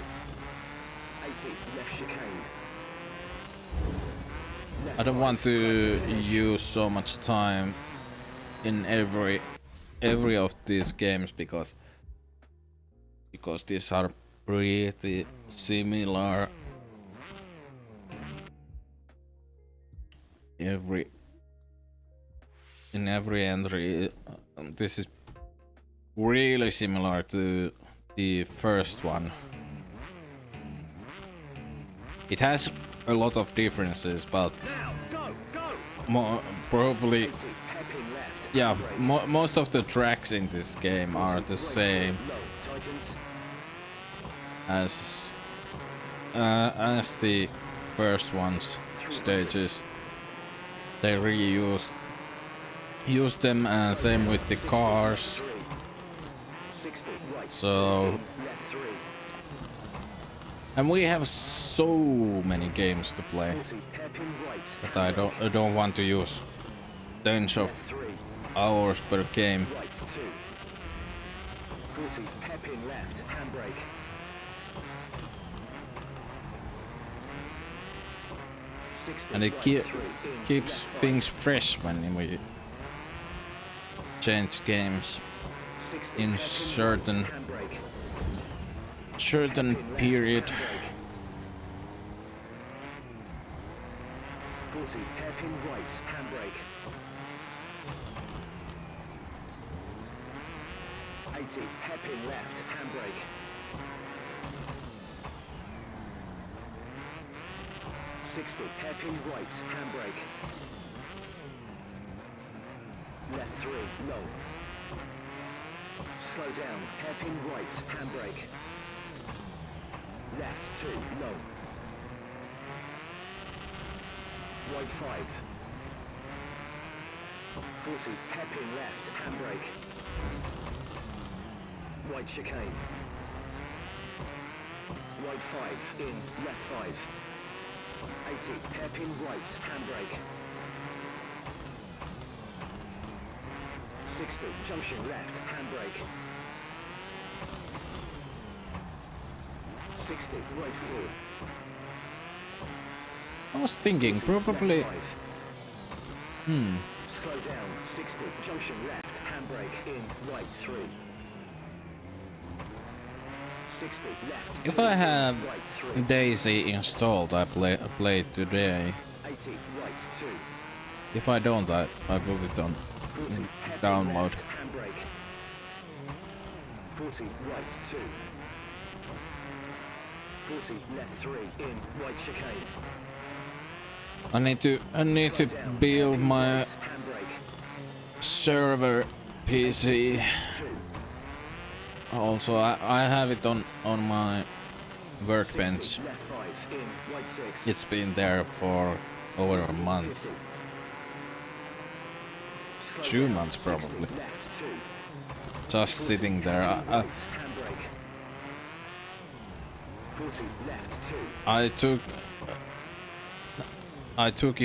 left chicane. I don't want to use so much time in every of these games because these are pretty similar. In every entry, this is really similar to the first one. It has a lot of differences, but Now, go! probably 80, hairpin left. yeah, brake. most of the tracks in this game are the same Low, tightens. as the first one's stages. They reused them, and same with the cars. 60, right. So, Left 3. and we have so many games to play 40, hairpin right. that I don't want to use tens of 3. hours per game. Right 2. 40, hairpin left. Handbrake. 60, And it right 3, in, keeps left things fresh when we change games 60, in hairpin certain right, handbrake. certain Hairpin left, period. handbrake. 40, hairpin right. Handbrake. 80, hairpin left. Handbrake. 60, hairpin right, handbrake. Left 3, long. Slow down, hairpin right, handbrake. Left 2, long. Right 5. 40, hairpin left, handbrake. Right chicane. Right 5, in, left 5. 80, hairpin right, handbrake. 60, junction left, handbrake. 60, right 4. I was thinking probably. Left 5. Slow down, 60, junction left, handbrake, in, right 3. 60, left. If 2, I have right 3. Daisy installed, I play today. 80, right 2. If I don't, I put it on 40, hairpin download. left, handbrake. 40, right 2. 40, left 3, in, right chicane. I need to Slow down, build hairpin my right, handbrake. server PC. 2. Also, I have it on my workbench. 60, left 5, in, right 6. It's been there for over a month. 50. Slow 2 down, months 60, probably. left 2. Just sitting there. Right, handbrake. 40, left 2. I took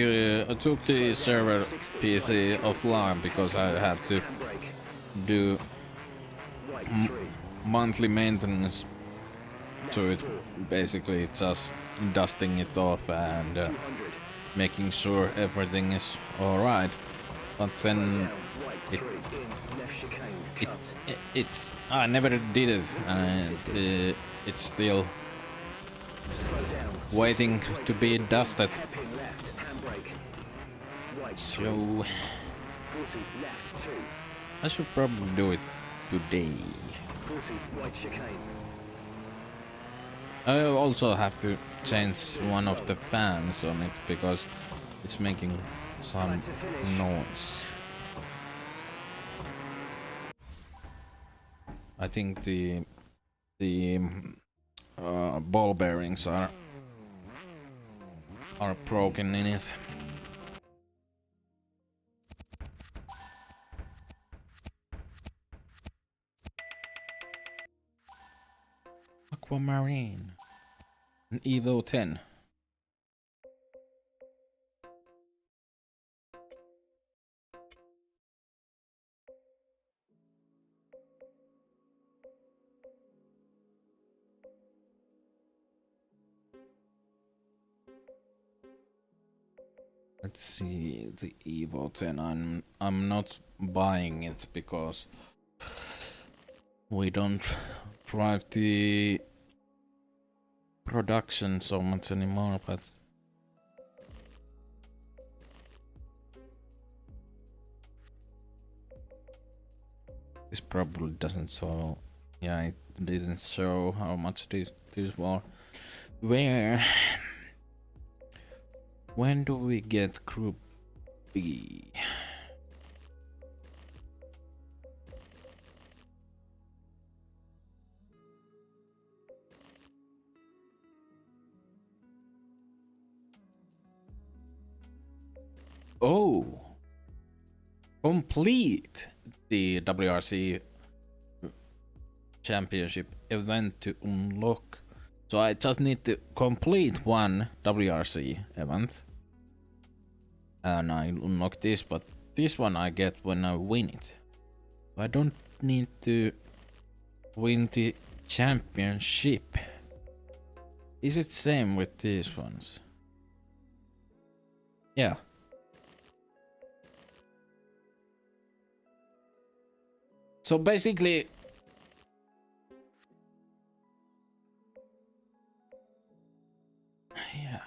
the server PC offline because I had to Handbrake. do Right 3. monthly maintenance to it. 4. Basically, just dusting it off and 200. making sure everything is alright. But then Down, right it- 3. In, left chicane. Cut. it's I never did it, and it's still Slow down. waiting to be dusted. Hairpin left. Handbrake. Right 3. So 40, left 2. I should probably do it today. 40, right chicane. I also have to change one of the fans on it because it's making some noise. I think the ball bearings are broken in it. Aquamarine. An Evo 10. Let's see the Evo 10. I'm not buying it because we don't drive the production so much anymore, but this probably doesn't show. Yeah, it didn't show how much these were. When do we get Group B? Oh, complete the WRC championship event to unlock. So I just need to complete one WRC event and I unlock this, but this one I get when I win it. I don't need to win the championship. Is it same with these ones? Yeah. So basically, yeah.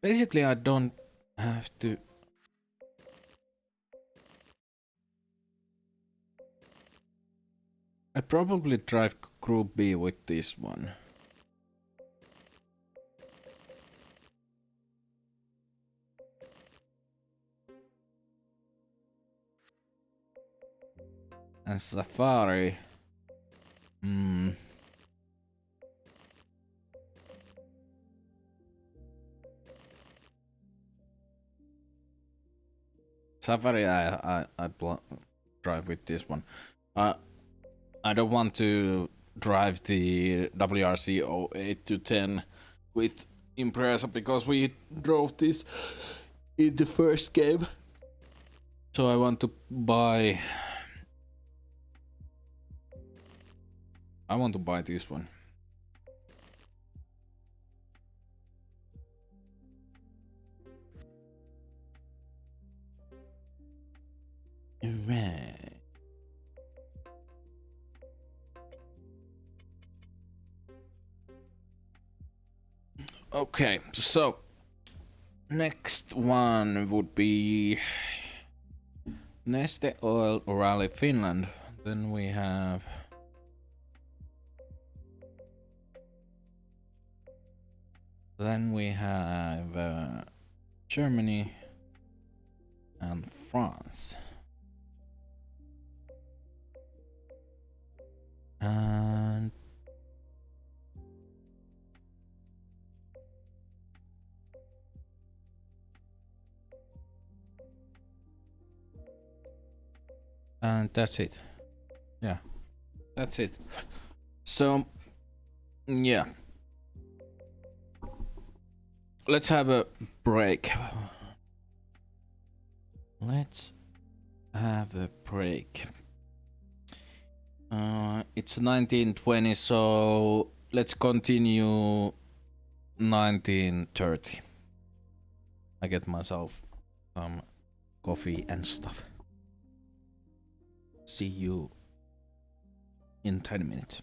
Basically, I don't have to. I probably drive Group B with this one. And Safari. Safari, I drive with this one. I don't want to drive the WRC 08 to 10 with Impreza because we drove this in the first game. So I want to buy. I want to buy this one. Right. Okay, so next one would be Neste Oil Rally Finland. Then we have Germany and France. And that's it. Yeah, that's it. So, yeah. Let's have a break. Let's have a break. It's 1920, so let's continue 1930. I get myself some coffee and stuff. See you in 10 minutes.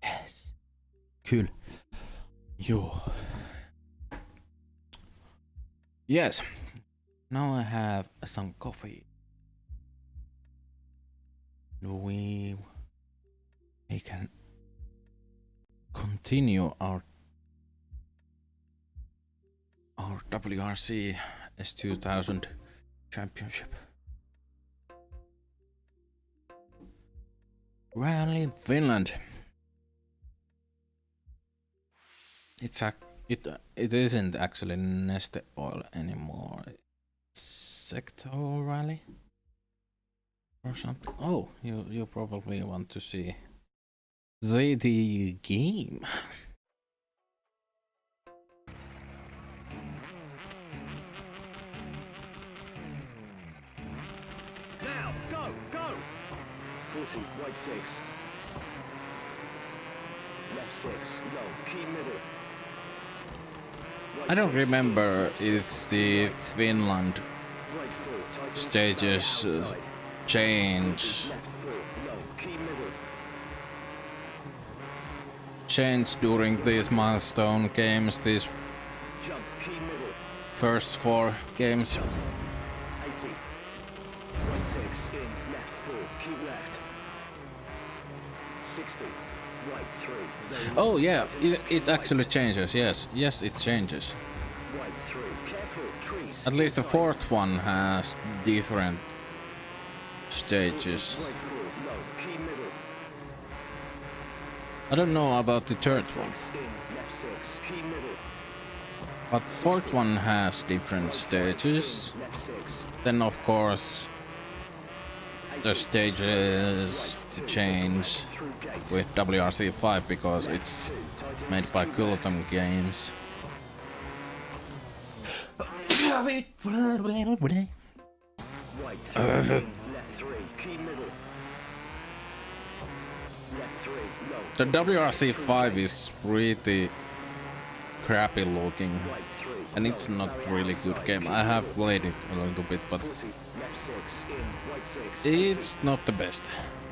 Yes. Kyllä. Joo. Yes. Now I have some coffee. We can continue our WRC S2000 championship. Rally Finland. It isn't actually Neste Oil anymore. It's Sector Rally or something. Oh, you probably want to see the game. Now, go! 40, right 6. Left 6, low, key middle. I don't remember if the Finland Right 4, stages change during these milestone games, these jump, key middle. first 4 games. 80. Right 6, in, left 4, keep left. 60. Right 3. Oh yeah, it actually changes, yes it changes. Right 3, careful, trees. At least the 4th one has different stages. Right 4, low, key middle. I don't know about the 3rd 6, one, in, left 6, key middle. but the 4th one has different stages. Left 6. Then of course the stages change with WRC 5 because it's made by Kultum Games. Right 3, in, left 3, key middle. Left 3, low. The WRC 5 is really crappy looking Right 3. and it's not really good game. I have played it a little bit, but 40, left 6, in, right 6. it's not the best.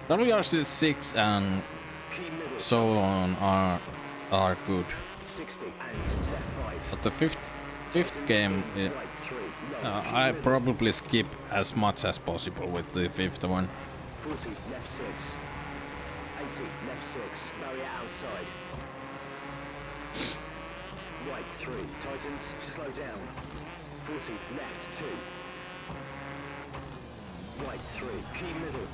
WRC 6 and Key middle. so on are good, 60 and left 5. but the fifth game Right 3, low. I probably skip as much as possible with the 5th one. 40, left 6. 80, left 6. Barrier outside. Right 3, tightens, slow down. 40, left 2. Right 3, key middle.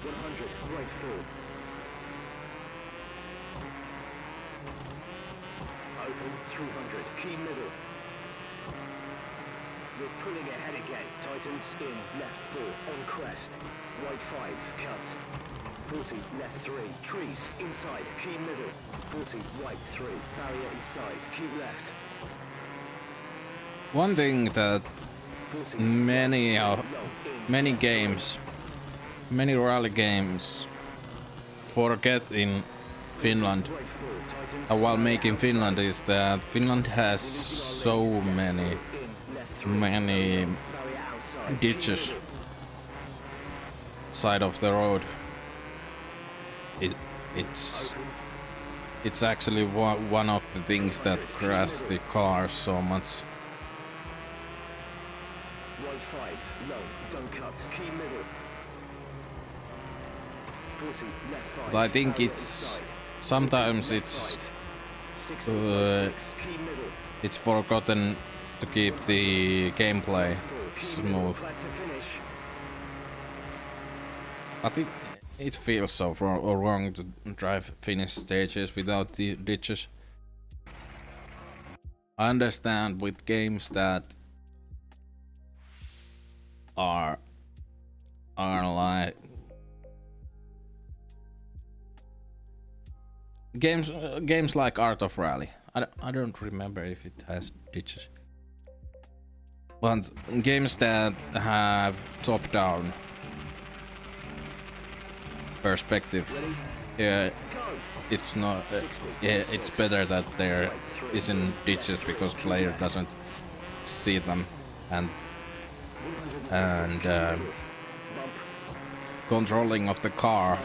100, right 4. Open, 300, key middle. We're pulling ahead again. Tightens in, left 4, on crest. Right 5, cut. 40, left 3, trees, inside, key middle. 40, right 3, barrier inside, keep left. One thing that many games, many rally games forget in Finland while making Finland is that Finland has so many ditches side of the road. It's actually one of the things that crash the car so much. But I think it's sometimes it's forgotten to keep the gameplay smooth. But it feels so wrong to drive Finnish stages without the ditches. I understand with games that are like games like Art of Rally. I don't remember if it has ditches, but games that have top-down perspective, it's not. It's better that there isn't ditches because player doesn't see them, and controlling of the car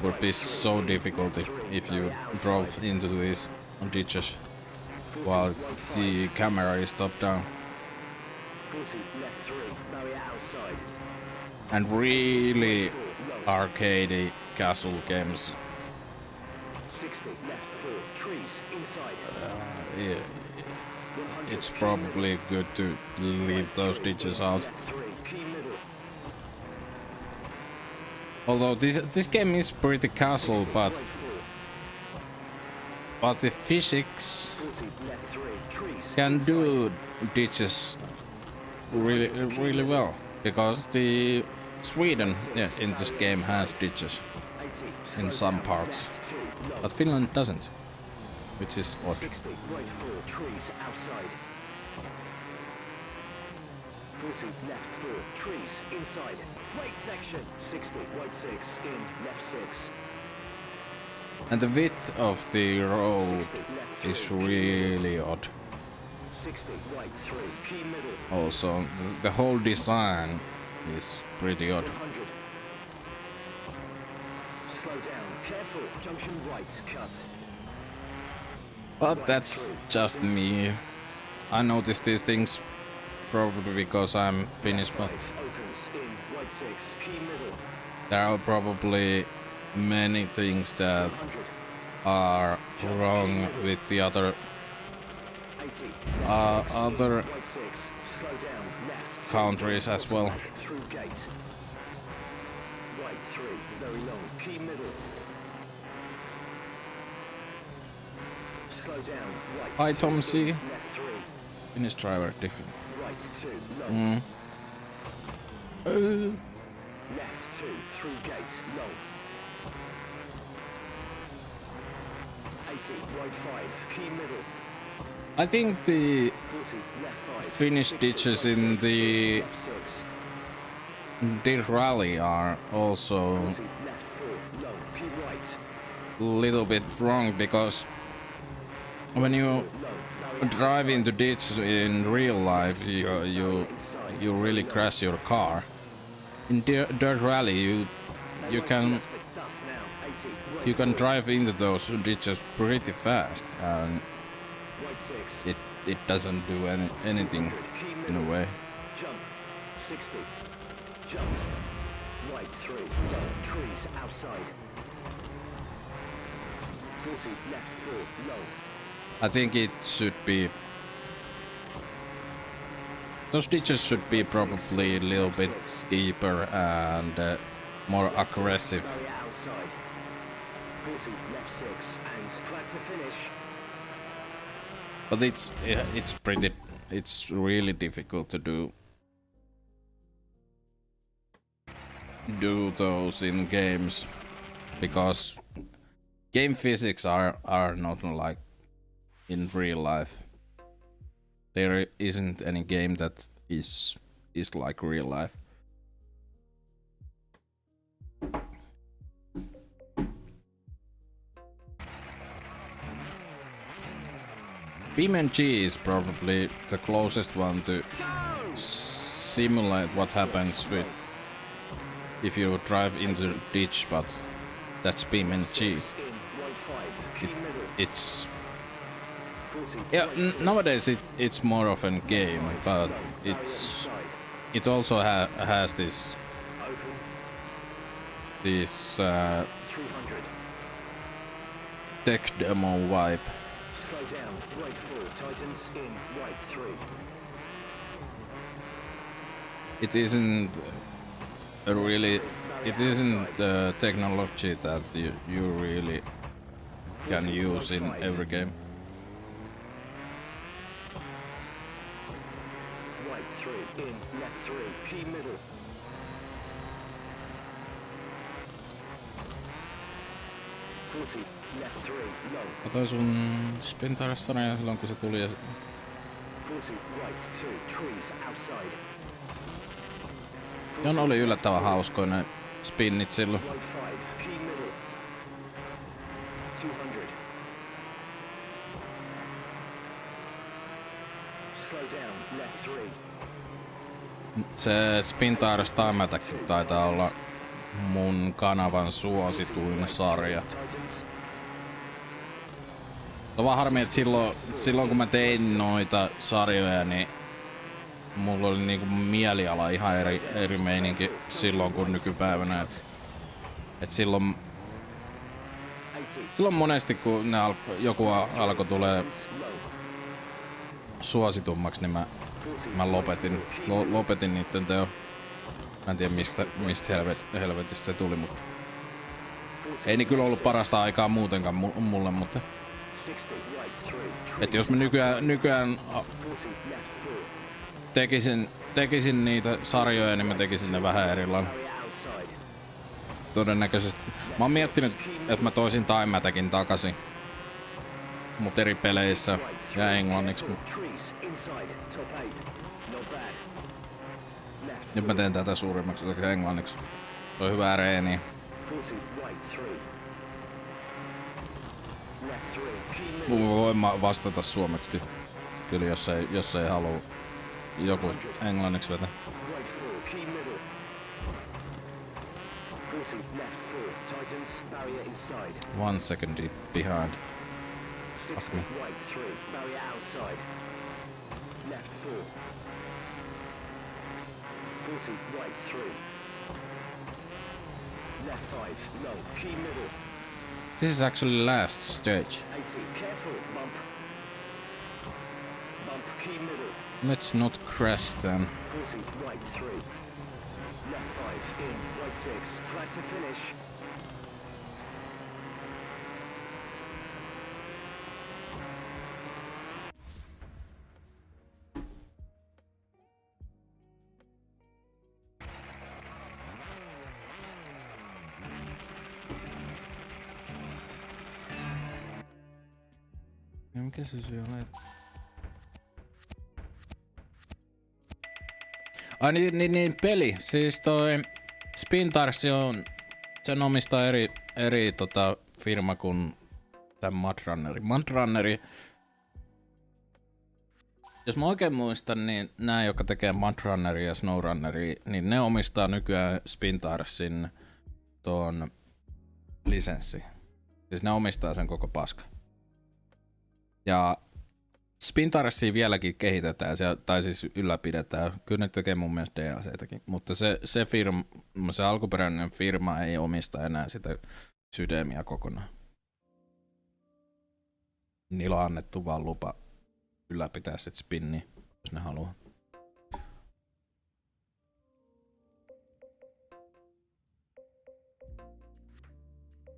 would be so difficult if you drove into these ditches while the camera is top down. And really arcade castle games. Yeah, it's probably good to leave those ditches out. Although this game is pretty casual, but the physics can do ditches really well, because the Sweden in this game has ditches in some parts, but Finland doesn't, which is odd. 40 left 4, trees inside, right section, 60, right 6, in, left 6. And the width of the road is really odd. 60, right 3, key middle. Also, the whole design is pretty odd. 100. Slow down, careful, junction right, cut. But that's just me. I notice these things probably because I'm Finnish, but there are probably many things that are wrong with the other countries as well. Hi Tom C. Finnish driver different. Left 2 through gate long. 80 right 5 key middle. I think the 40 left 5 Finnish ditches in the rally are also left 4 long key right. a little bit wrong, because when you drive into ditch in real life, you really crash your car. In dirt rally, you can drive into those ditches pretty fast, and it doesn't do anything in a way. Jump 60. Jump right 3 trees outside. 40 left 4 low. I think it should be. Those ditches should be probably a little bit deeper and more aggressive. 40 left 6 and track to finish. But it's really difficult to do those in games, because game physics are not like in real life. there isn't any game that is like real life. BeamNG is probably the closest one to simulate what happens with if you drive into the ditch, but that's BeamNG. It's yeah. Nowadays it's more of a game, but it also has this tech demo vibe. Slow down, right 4, tightens in, right 3. It isn't the technology that you really can use in every game. Right 3, in, left 3, key middle. Left 3, low. Katsoin sun Spintaras-sarjaa silloin kun se tuli ja 40, right 2, trees outside. ne oli yllättävän hauskoja ne spinnit silloin. Right 5, key middle. 200. Slow down, left 3. Se Spintaras Time Attack taitaa olla mun kanavan suosituin sarja. Se on vaan harmi, että silloin kun mä tein noita sarjoja, niin mulla oli niinku mieliala ihan eri meininki silloin kuin nykypäivänä. Et silloin monesti kun joku alkoi tulee suositummaksi, niin mä lopetin niitten teo. Mä en tiedä mistä helvetistä se tuli, mutta ei niin kyllä ollut parasta aikaa muutenkaan mulle, mutta että jos mä nykyään tekisin niitä sarjoja, niin mä tekisin ne vähän erilainen. Todennäköisesti. Mä oon miettinyt, että mä toisin Time Attackin takaisin, mut eri peleissä ja englanniksi. Nyt mä teen tätä suurimmaksi englanniksi. Se on hyvää reeniä. Voin vastata suomeksi kyllä, jos ei halua joku englanniksi vetä. 1 second behind. Fuck me. Right 3. Left 5, low, key middle. This is actually last stage. 80, careful, bump. Bump, key middle. Let's not crash then. 40, right 3. Left 5, in, right 6, flat to finish. Mikä se syö? Ai niin, Peli. Siis toi Spintars on, sen omistaa eri firma kuin tän Mudrunneri. Jos mä oikein muistan, niin nää, jotka tekee Mudrunneria ja Snowrunneria, niin ne omistaa nykyään Spintarsin tuon lisenssi. Siis ne omistaa sen koko paska. Ja Spintarsia vieläkin kehitetään, tai siis ylläpidetään. Kyllä ne tekee mun mielestä DLCtäkin, mutta se alkuperäinen firma ei omista enää sitä sydämiä kokonaan. Niillä on annettu vaan lupa ylläpitää sit spinniä, jos ne haluaa.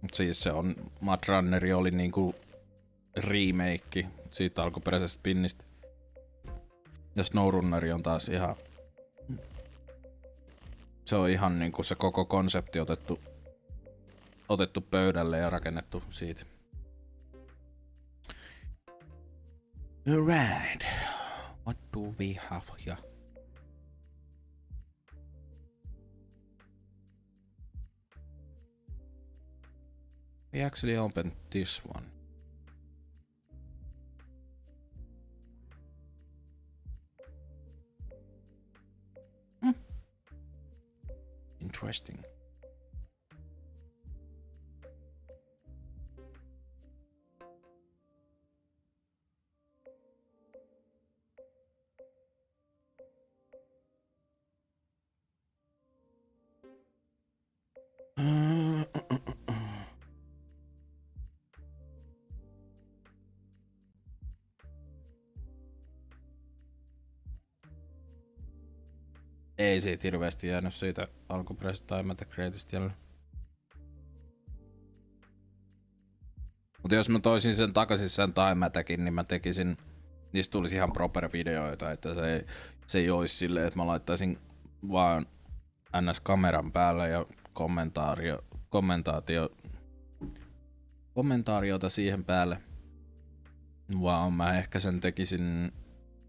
Mut siis se on, Mudrunneri oli niinku remake siitä alkuperäisestä spinnistä. Ja Snowrunneri on taas ihan... Se on ihan niinku se koko konsepti otettu pöydälle ja rakennettu siitä. Alright. What do we have here? We actually opened this one. Interesting. Ei siitä hirveästi jäänyt siitä alkuperäisestä Time Attack Rateista jäljellä. Mutta jos mä toisin sen takaisin sen Time Attackin, niin mä tekisin, niistä tulisi ihan proper videoita, että se ei olisi silleen, että mä laittaisin vaan NS-kameran päälle ja kommentaariota siihen päälle. Vaan mä ehkä sen tekisin,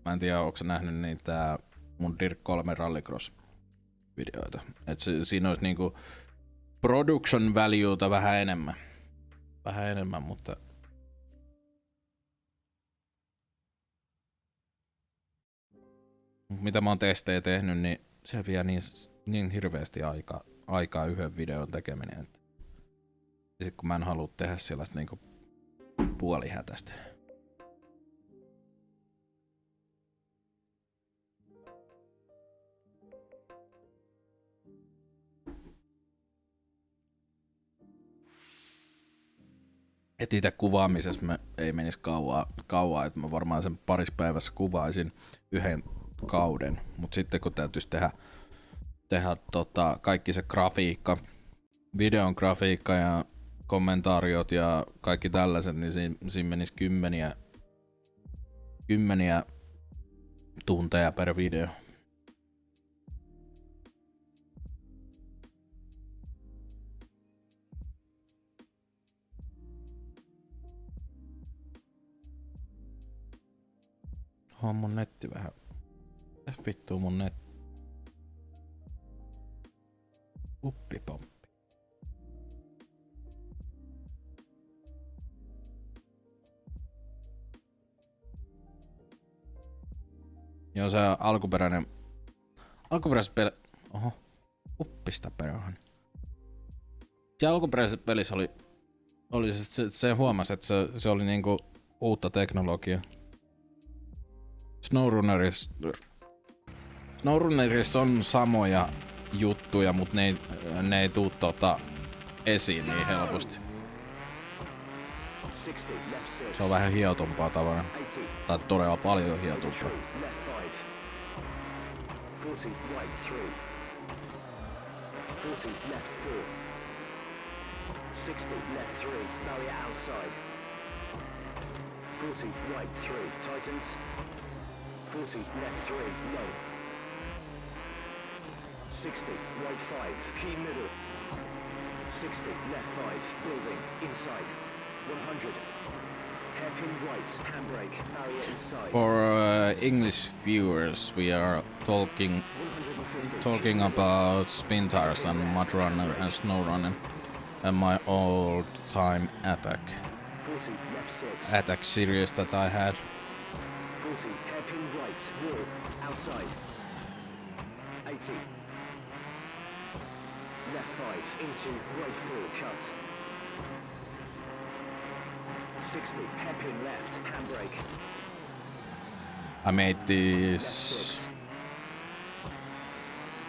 mä en tiedä onko sä nähnyt niitä mun Dirk 3 Rallycross videoita. Et siinä olisi niinku production valueta vähän enemmän, mutta mitä mä oon testejä tehnyt, niin se vie niin hirveästi aikaa yhden videon tekeminen. Ja sit kun mä en halua tehdä sellaista niinku puolihätästä. Et itse kuvaamisessa ei menisi kauaa, että mä varmaan sen parissa päivässä kuvaisin yhden kauden, mutta sitten kun täytyisi tehdä kaikki se grafiikka, videon grafiikka ja kommentaariot ja kaikki tällaiset, niin siinä menisi kymmeniä tunteja per video. On mun netti vähän. Mitäs vittuu mun netti? Uppipomppi. Joo, se alkuperäisessä peli... Oho. Uppista perään. Se alkuperäisessä pelissä oli se huomasi, että se oli niinku uutta teknologiaa. SnowRunnerissa on samoja juttuja, mutta ne ei tuu esiin niin helposti. Se on vähän hiotumpaa tavaraa. Tai todella paljon hiotumpaa. Right 3, tightens. 40, left 3, low. 60, right 5, key middle. 60, left 5, building, inside. 100, hairpin right, handbrake, barrier inside. For English viewers, we are talking about spin tires and mud runner and snow runner and my all-time attack series that I had. 40, hairpin right, wall, outside. 80. Left 5, into right 4, cut. 60, hairpin left, handbrake. I made these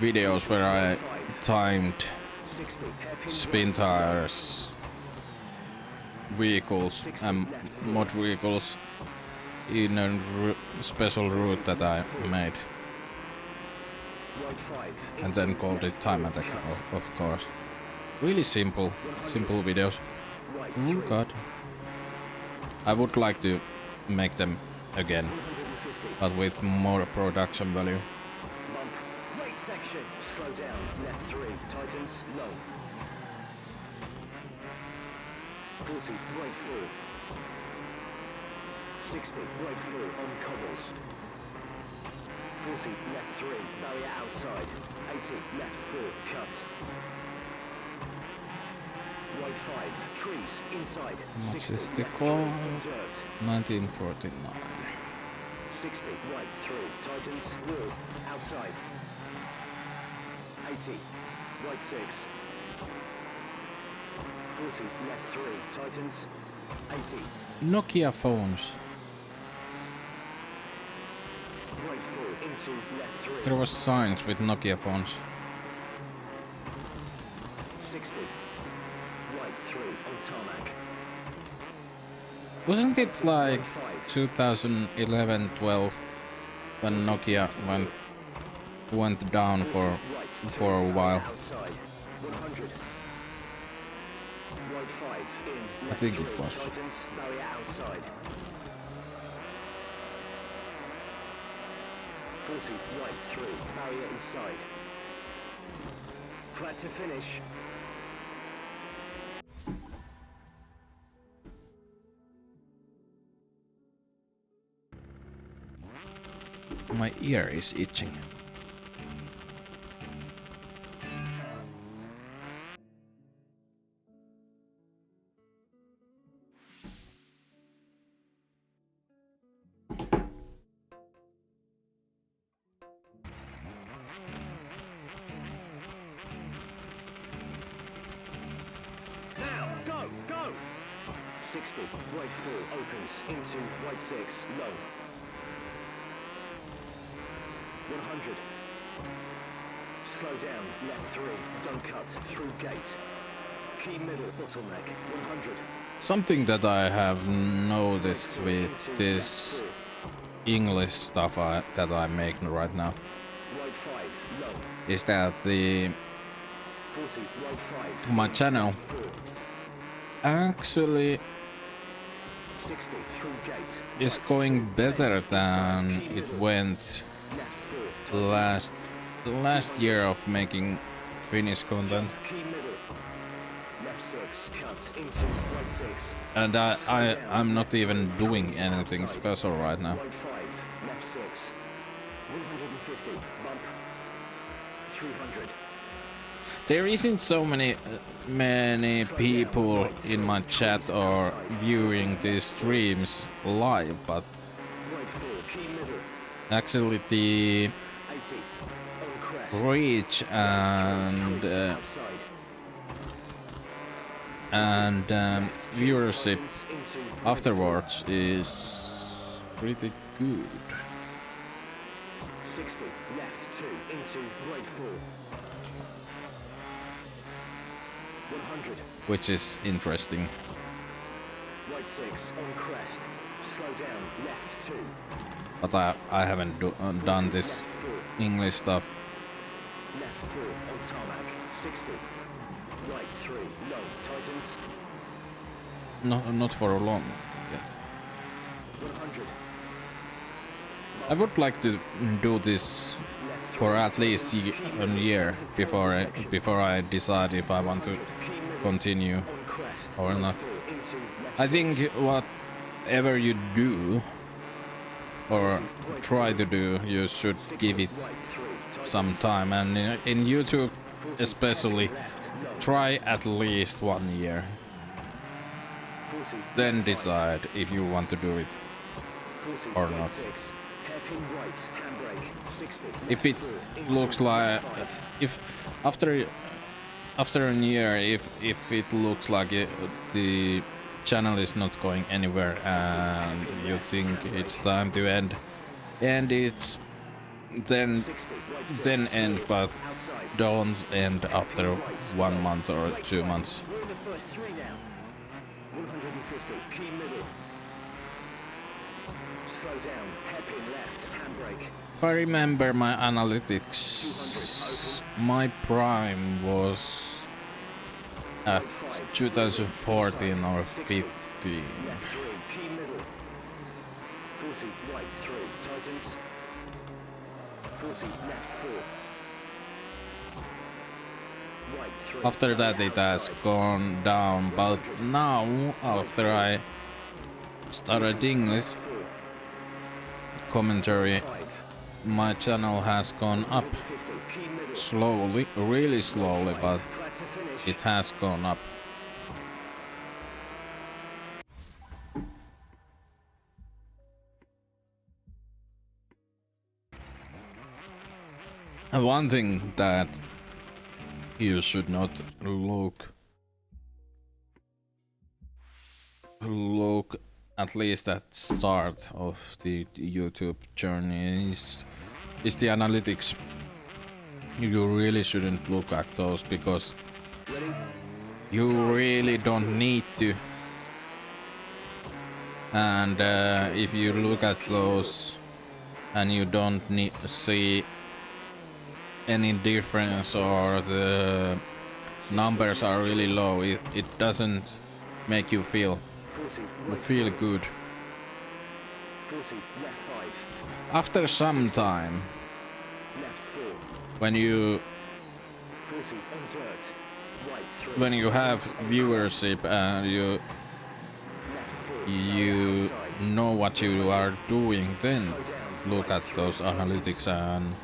videos where I timed spin tires, vehicles and mod vehicles in a special route that I made, and then called it Time Attack, of course. Really simple videos. Oh god. I would like to make them again, but with more production value. Great section. Slow down. Left 3. Tightens. Low. 40. Right 4. 60. Right 4 on cobbles. 40, left 3, barrier outside. 80, left 4, cut. Right 5, trees, inside. What's 60, this the left call? 3, dirt. 1949. 60, right 3, tightens, wall, outside. 80, right 6. 40, left 3, tightens. 80, Nokia phones. right 4, into left 3. There was signs with Nokia phones. 60, right 3, on tarmac. Wasn't it like Right 5, 2011, 12 when Nokia went down for a while? outside. 100. Right 5, in, I left think 3, it was. tightens, barrier outside. 40, right 3, barrier inside. Flat to finish. My ear is itching. Now, go, go! 60, right 4, opens, into right 6, low. 100. Slow down, left 3, don't cut, through gate. Key middle, bottleneck, 100. Something that I have noticed with this English stuff that I make right now Right 5, low. is that 40, right 5. my channel 4, actually 60, through gate. is going better than it went Left 4, last year of making Finnish content. key middle. Left 6, cut, into right 6. And I'm not even doing anything special right now. Right 5, left 6. 150, bump. 300. There isn't so many people in my chat or viewing these streams live, but Right 4, key middle. actually the 80, on crest. reach and viewership afterwards is pretty good, 60, left 2, into right 4. 100, which is interesting. right 6, on crest. Slow down, left 2. But I haven't done this English stuff. Left 4, on tarmac. 60, right 3, low, tightens. Not for long yet. 100, I would like to do this left 3, for at least a year before I decide if I want to key middle, continue on crest. or not. 4, into left I think whatever you do or try to do, you should give it right 3, tightens. some time, and in YouTube especially, try at least 1 year, 40, then decide if you want to do it 40, or right not. 6. Hairpin right, handbrake. 60, If left it 4, into looks like right 5. if after a year, if it looks like the channel is not going anywhere and you think it's time to end it's then 60, right 6, then end, but outside. don't end after 1 month or 2 months. We're in the first 3 now. 150, key middle. Slow down, hairpin left, handbrake. If I remember my analytics, my prime was at 2014 or 15. Left 3, key middle. 40, right 3, tightens. 40, left 4. Right 3. After that it has gone down, but now after I started English commentary, my channel has gone up slowly, really slowly, but it has gone up. And one thing that you should not look at least at start of the YouTube journey is the analytics. You really shouldn't look at those because you really don't need to. And if you look at those and you don't see any difference or the numbers are really low, it doesn't make you feel good. After some time, when you have viewership and you know what you are doing, then look at those analytics and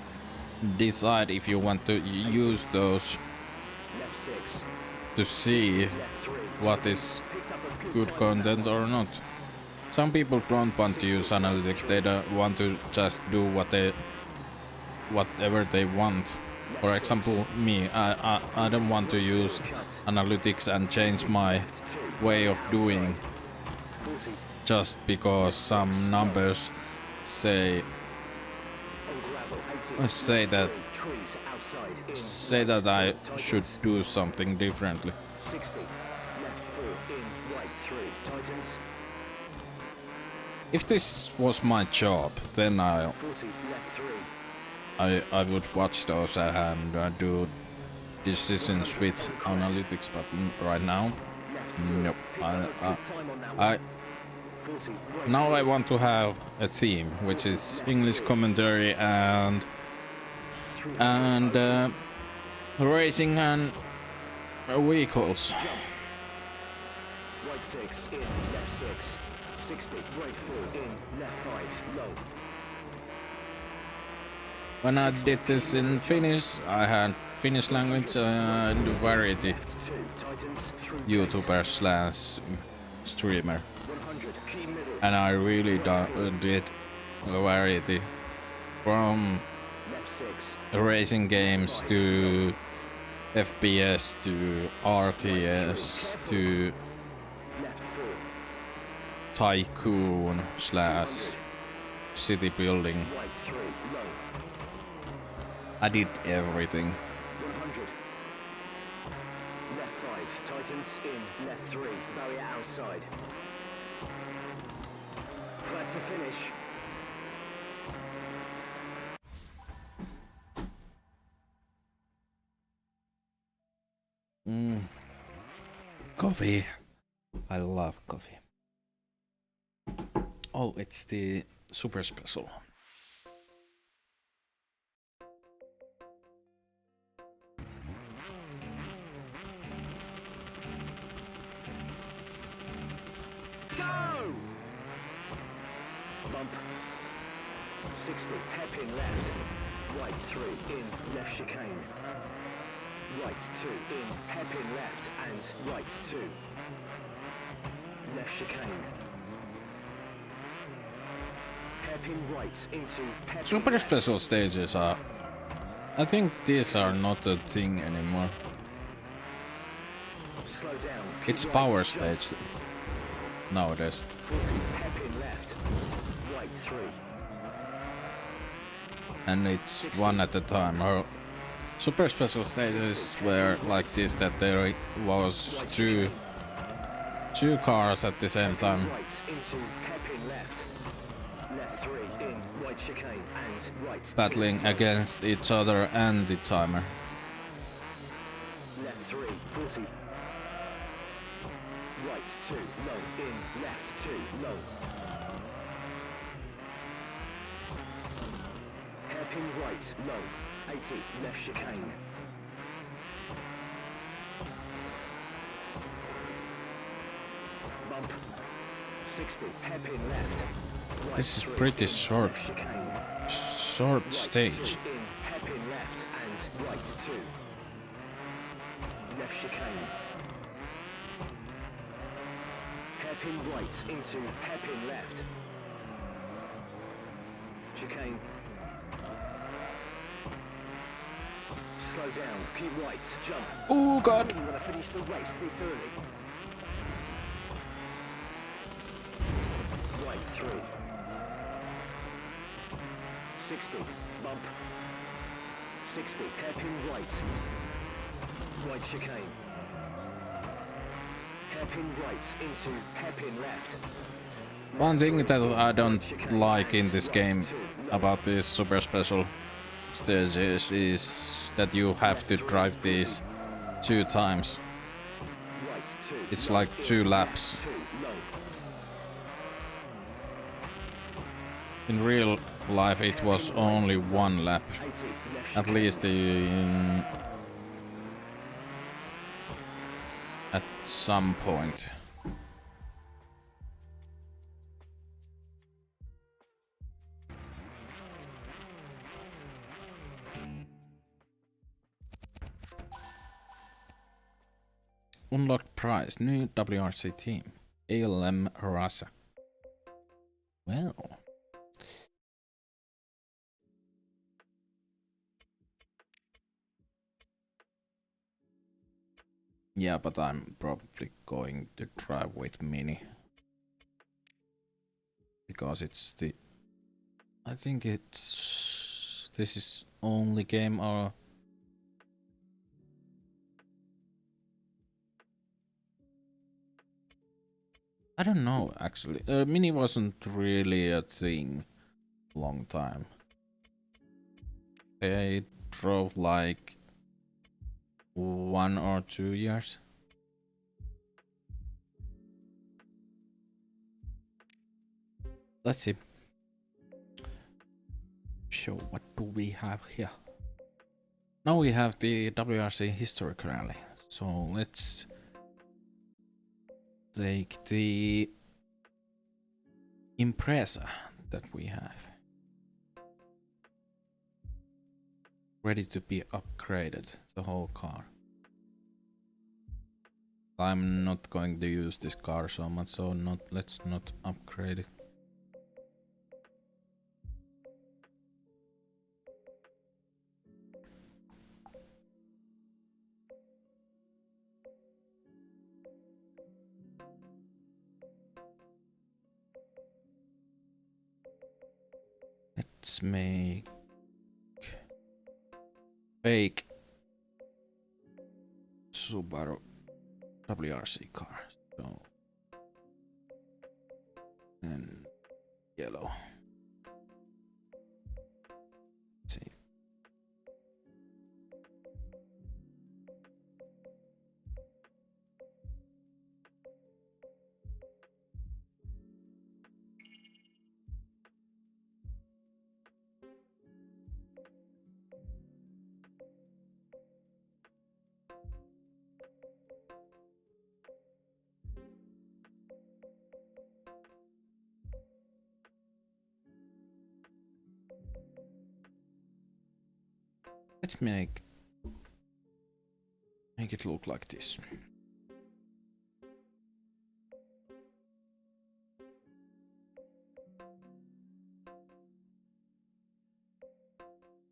decide if you want to use those to see what is good content or not. Some people don't want to use analytics, they don't want to just do whatever they want. For example, me, I don't want to use analytics and change my way of doing just because some numbers say that I should do something differently. If this was my job, then I would watch those and do decisions with analytics, but right now, nope. Now I want to have a theme, which is English commentary and racing and vehicles. Right 6 in, left 6, 60, right 4 in, left 5, low. When I did this in Finnish, I had Finnish language and variety YouTuber slash streamer, and I really did variety from racing games to FPS to RTS to tycoon slash city building. I did everything. 100. Left 5, tightens in, left 3, barrier outside. Flat to finish. Coffee. I love coffee. Oh, it's the super special. Go! Bump. 60, hairpin left. Right 3, in, left chicane. Right 2, in, hairpin left, and right 2. Left chicane. Hairpin right into hairpin Super left. special stages are... I think these are not a thing anymore. Slow down. It's keep power right, stage nowadays. 40, hairpin left. Right 3. And it's one at a time. Or super special stages were like this, that there was two cars at the same time Right into hairpin left. Left 3 in, right chicane and right. battling against each other and the timer. Left 3, 40. Right 2, low, in, left 2, low. Hairpin right, low, 80, left chicane. Bump, 60, hairpin left. Right This is 3, pretty in, short. left chicane. short right stage. 2 in, hairpin left and right 2. Left chicane. Hairpin right into hairpin left. Chicane. Slow down, keep right, jump. Oh god! You want to finish the race this early. Right 3. 60, bump. 60, hairpin right. Right chicane. Hairpin right into hairpin left. One thing that I don't like in this game about these super special stages is that you have to drive these 2 times. Right 2. It's like 2 laps. 2 long. In real life it was only 1 lap. 80, left At least at some point. Unlocked prize, new WRC team, ALM Russia. Well. Yeah, but I'm probably going to drive with Mini. Because it's the... I think it's... This is only game or... I don't know actually. Mini wasn't really a thing long time. They drove like 1 or 2 years. Let's see. So what do we have here? Now we have the WRC Historic Rally. So let's take the Impreza that we have. Ready to be upgraded, the whole car. I'm not going to use this car so much, so let's not upgrade it. Let's make fake Subaru WRC car. So and yellow. Let's see. Let's make it look like this.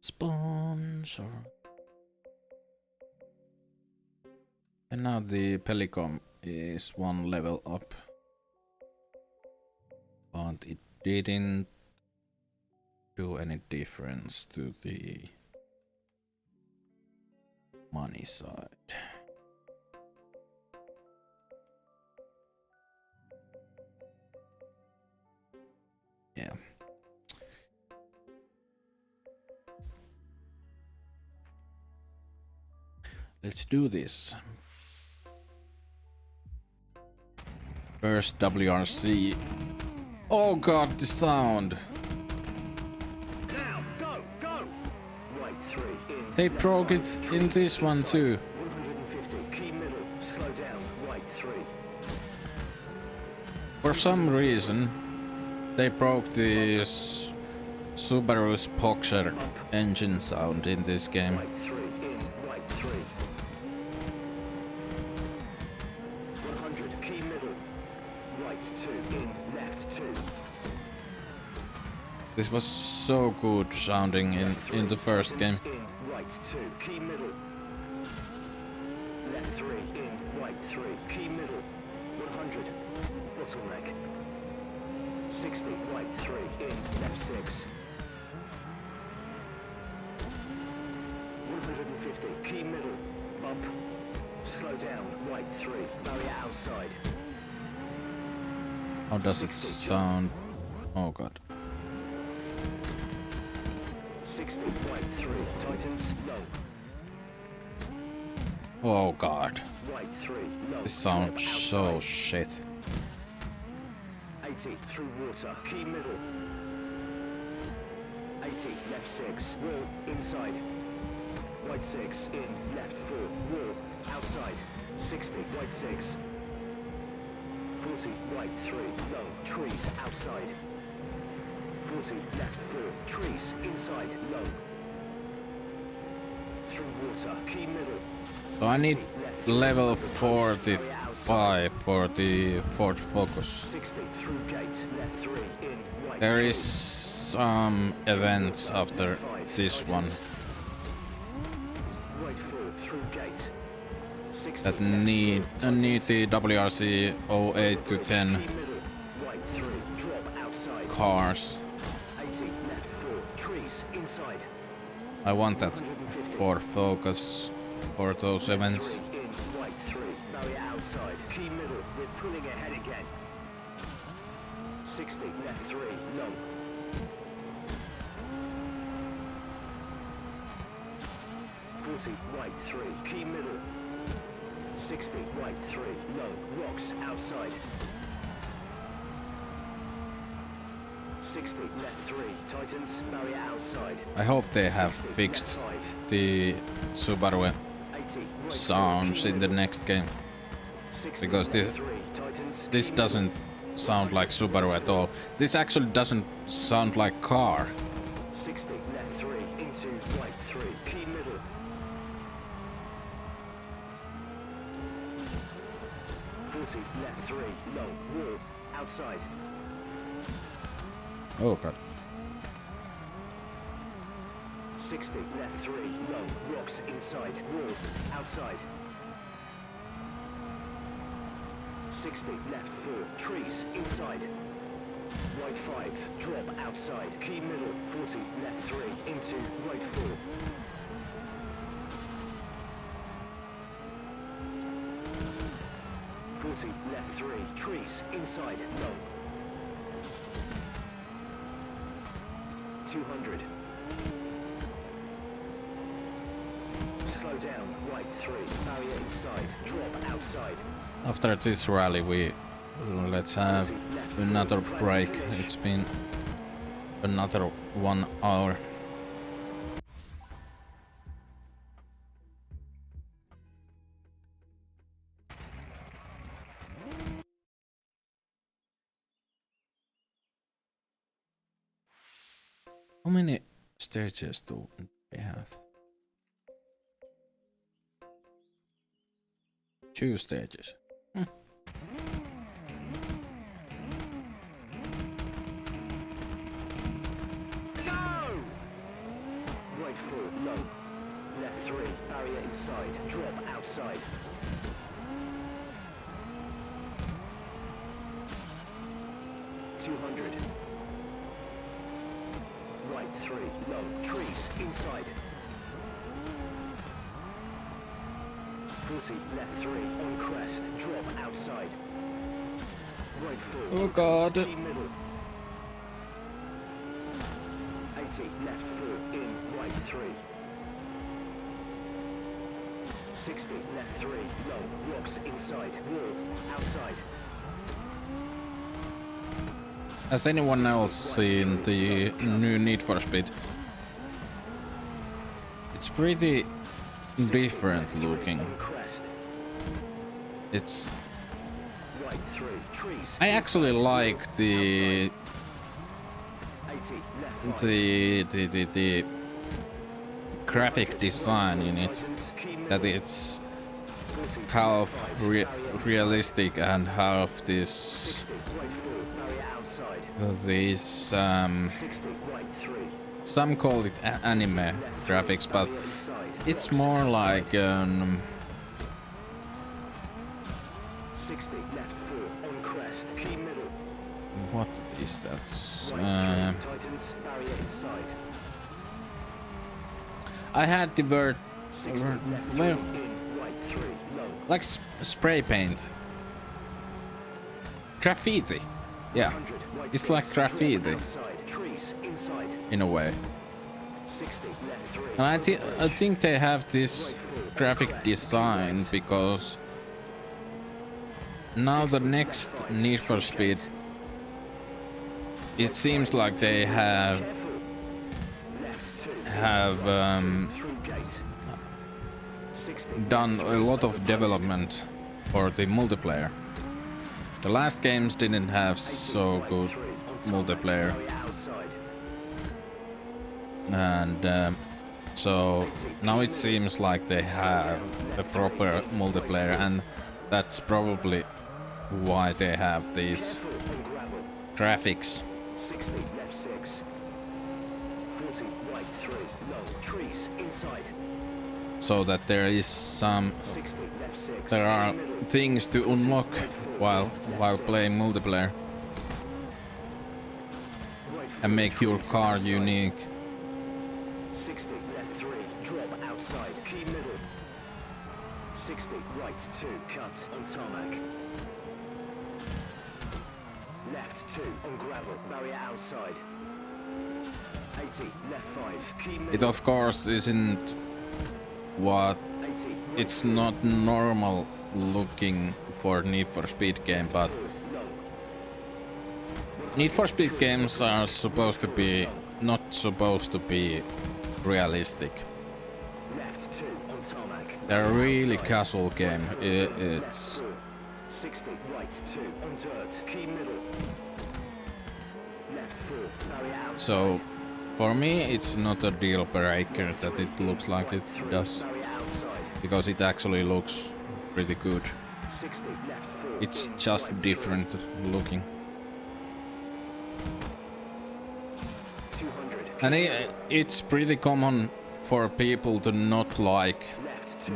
Sponsor. And now the Pelicom is 1 level up. But it didn't do any difference to the money side. Yeah. Let's do this. First WRC. Oh god, the sound. Now, go, go. Right 3 in. They broke it in this one too. 150, key middle, slow down, right 3. For some reason, they broke this Subaru's Boxer engine sound in this game. Right 3 in, right 3. 100, key middle. Right 2 in, left 2. This was so good sounding in the first game. In, right 2, key middle. Left 3 in, right 3, key middle. 100, bottleneck. 60, right 3 in, left 6. 150, key middle, bump, slow down, right 3, barrier outside. How does it sound? Oh god. 60, right 3, tightens, low. Oh god. Right 3, low. This sounds drop so outside. shit. 80, through water, key middle. 80, left 6, wall, inside. Right 6, in, left 4, wall, outside. 60, right 6. 40, right 3, low, trees, outside. 40, left 4, trees, inside, low. Through water, key middle. So I need 40, left, level barrier outside. 45 for the Ford Focus. 60, through gate, left 3, in, right There 3. is some events after this one Right 4, through gate. 60, that left need 4, the WRC 08 to 10 key middle. Right 3, drop outside. cars. 80, left 4, trees, inside. I want that Ford Focus for those events. 3 in, right 3, barrier outside. Key middle, we're pulling ahead again. 60, left 3, low. 40, right 3, key middle. 60, right 3, low, rocks, outside. 60, left 3, tightens, barrier outside. I hope they have 60, fixed left 5, the Subaru 80, right sounds 3, in the next game, 60, because left 3, tightens, this key doesn't sound like Subaru at all. This actually doesn't sound like car. 60, left 3, into right 3, key middle. 40, left 3, low, wall, outside. Oh god. 60, left 3, low, rocks, inside, wall, outside. 60, left 4, trees, inside. Right 5, drop, outside, key middle. 40, left 3, into right 4. 40, left 3, trees, inside, low. 200. Slow down, right 3, barrier inside, drop outside. After this rally, let's have another break. It's been another 1 hour. How many stages do we have? 2 stages. Right 4, low. Left 3, barrier inside, drop outside. 200. Right 3, low, trees, inside. 40, left 3, on crest, drop outside. Right 4, Oh god. key middle. 80, left 4, in, right 3. 60, left 3, low, rocks inside, wall, outside. Has anyone else seen the new Need for Speed? It's pretty different looking. On crest, It's... right 3, trees. I actually like the 80, the graphic design in it, that it's half realistic and half this some call it anime graphics, but it's more like what is that? I had the word well, like spray paint, graffiti. Yeah, it's like graffiti in a way. And I think they have this graphic design because now the next Need for Speed, it seems like they have done a lot of development for the multiplayer. The last games didn't have so good multiplayer, and so now it seems like they have a proper multiplayer, and that's probably why they have these graphics. So that there are things to unlock while playing multiplayer and make your car unique. 60 left 3, drop outside, key middle. 60 right 2, cut on tarmac. Left 2 on gravel, barrier outside. 80 left 5, key middle. It of course isn't what it's not normal looking for Need for Speed game, but Need for Speed games are supposed to be not supposed to be realistic. They're a really casual game. It's 60 right 2 on dirt, key middle. Left 4, barrier outside. so for me it's not a deal breaker that it looks like it does, because it actually looks pretty good. It's just different looking. And it's pretty common for people to not like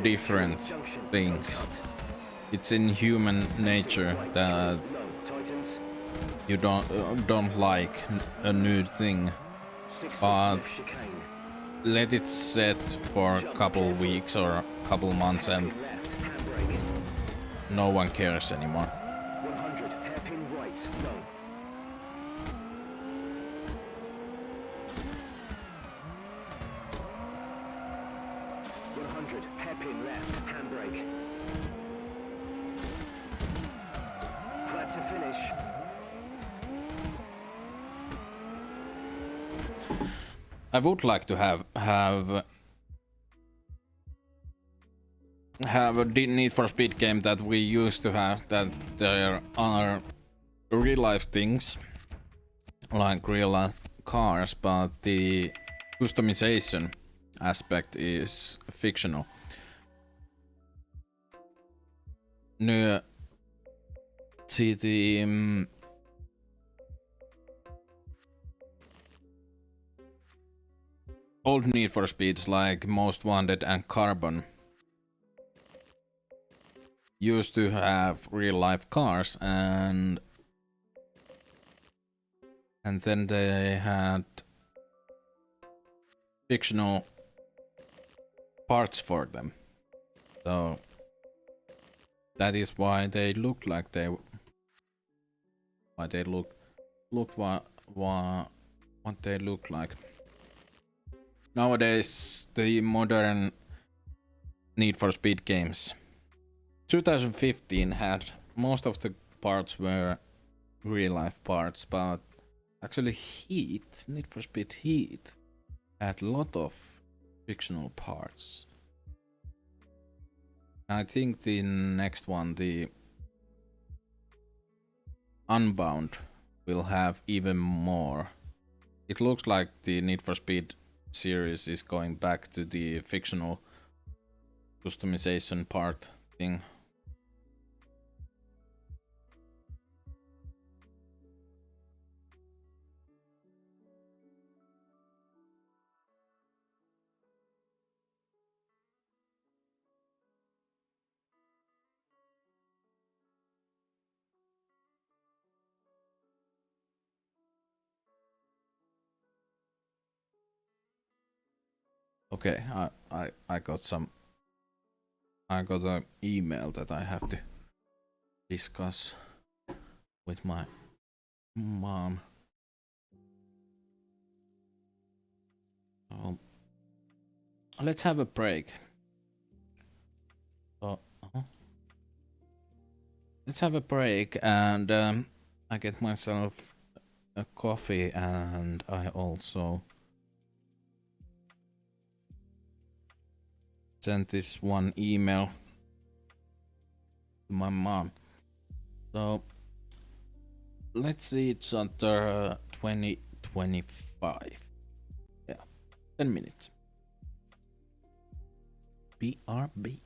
different things. It's in human nature that you don't like a new thing, but let it set for a couple weeks or a couple months and no one cares anymore. 100 hairpin right, long. 100 hairpin left, handbrake. Flat to finish. I would like to have a Need for Speed game that we used to have, that there are real life things like real life cars, but the customization aspect is fictional. Nu the old Need for Speeds like Most Wanted and Carbon used to have real life cars, and then they had fictional parts for them. So that is why they looked like they looked what they look like. Nowadays the modern Need for Speed games, 2015 had most of the parts were real life parts, but actually Need for Speed Heat had a lot of fictional parts. I think the next one, the Unbound, will have even more. it looks like the Need for Speed series is going back to the fictional customization part thing. Okay, I got an email that I have to discuss with my mom. So let's have a break. So let's have a break, and I get myself a coffee, and I also sent this one email to my mom. So let's see each other 2025. Yeah, 10 minutes. BRB.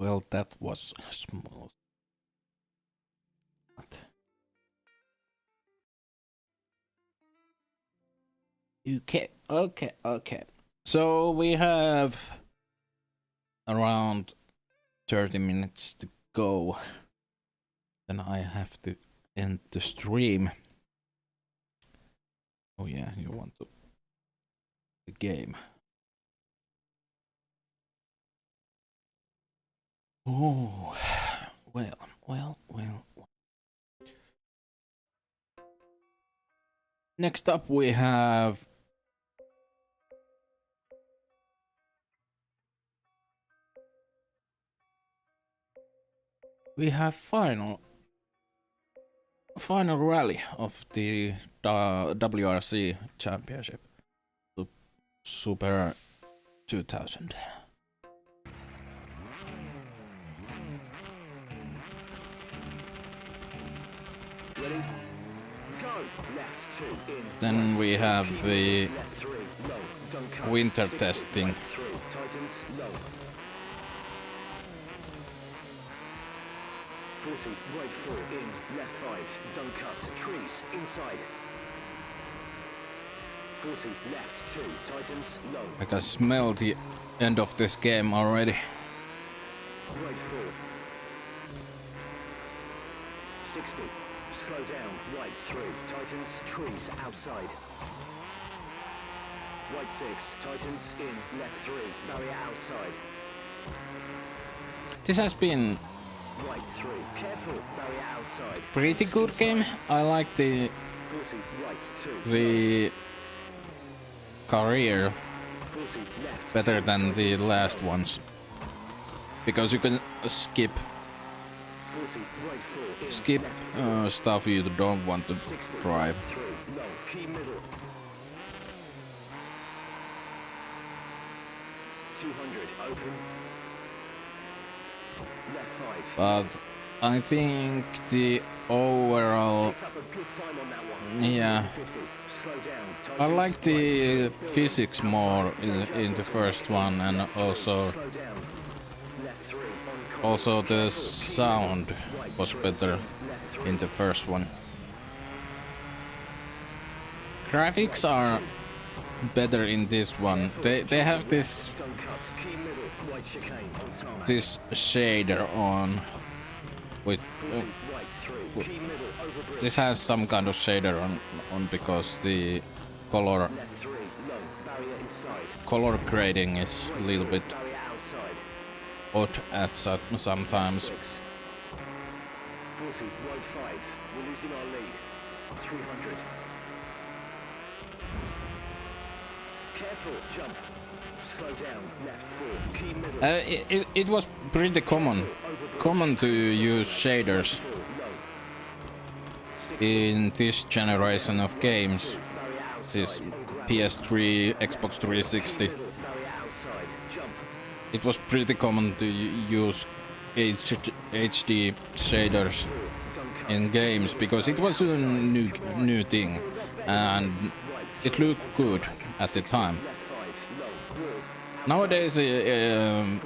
Well, that was small. Okay. So we have around 30 minutes to go. Then I have to end the stream. Oh yeah, you want the game. Oh, well. Next up we have final rally of the WRC Championship, Super 2000. Ready? Go! Left 2 in. Then we have the Left 3 low. Don't cut. winter 60, testing. right 3 tightens low. 40 right 4 in. Left 5 don't cut. Trees inside. 40 left 2 tightens low. I can smell the end of this game already. Right 4. 60. Slow down. Right 3 tightens. Trees outside. Right 6 tightens in. Left 3 barrier outside. This has been Right 3 careful barrier outside. pretty good game. I like the 40 right 2. career 40 left. better than the last ones, because you can skip 40 right 4 in. stuff you don't want to 60 drive. 3 low. Key middle. 200 open. Left 5. But I think the overall, Picked up a good time on that one. yeah, 50. Slow down. I Tightens. like the Right 2, physics more in the first one, and also slow down. Left 3 on cold. also the sound was better Left 3. in the first one. Graphics are better in this one. They have this Don't cut. Key middle. Right chicane on tarmac. this shader on with 40 right 3. Key middle over bridge. this has some kind of shader on because the color Left 3 low. Barrier inside. color grading is a little bit Barrier outside. odd at sometimes. 6. 40 right 5. We're losing our lead. 300. Careful jump. Slow down. Left 4. Key middle. It was pretty common to use shaders 4 low. 6 in this generation of games. barrier outside. This On gravel. PS3, Xbox 360. Middle. Barrier outside. Jump. It was pretty common to use HD shaders Don't cut. in games because it was a new thing and it looked good at the time. Left 5 low. Wall. Nowadays 40 left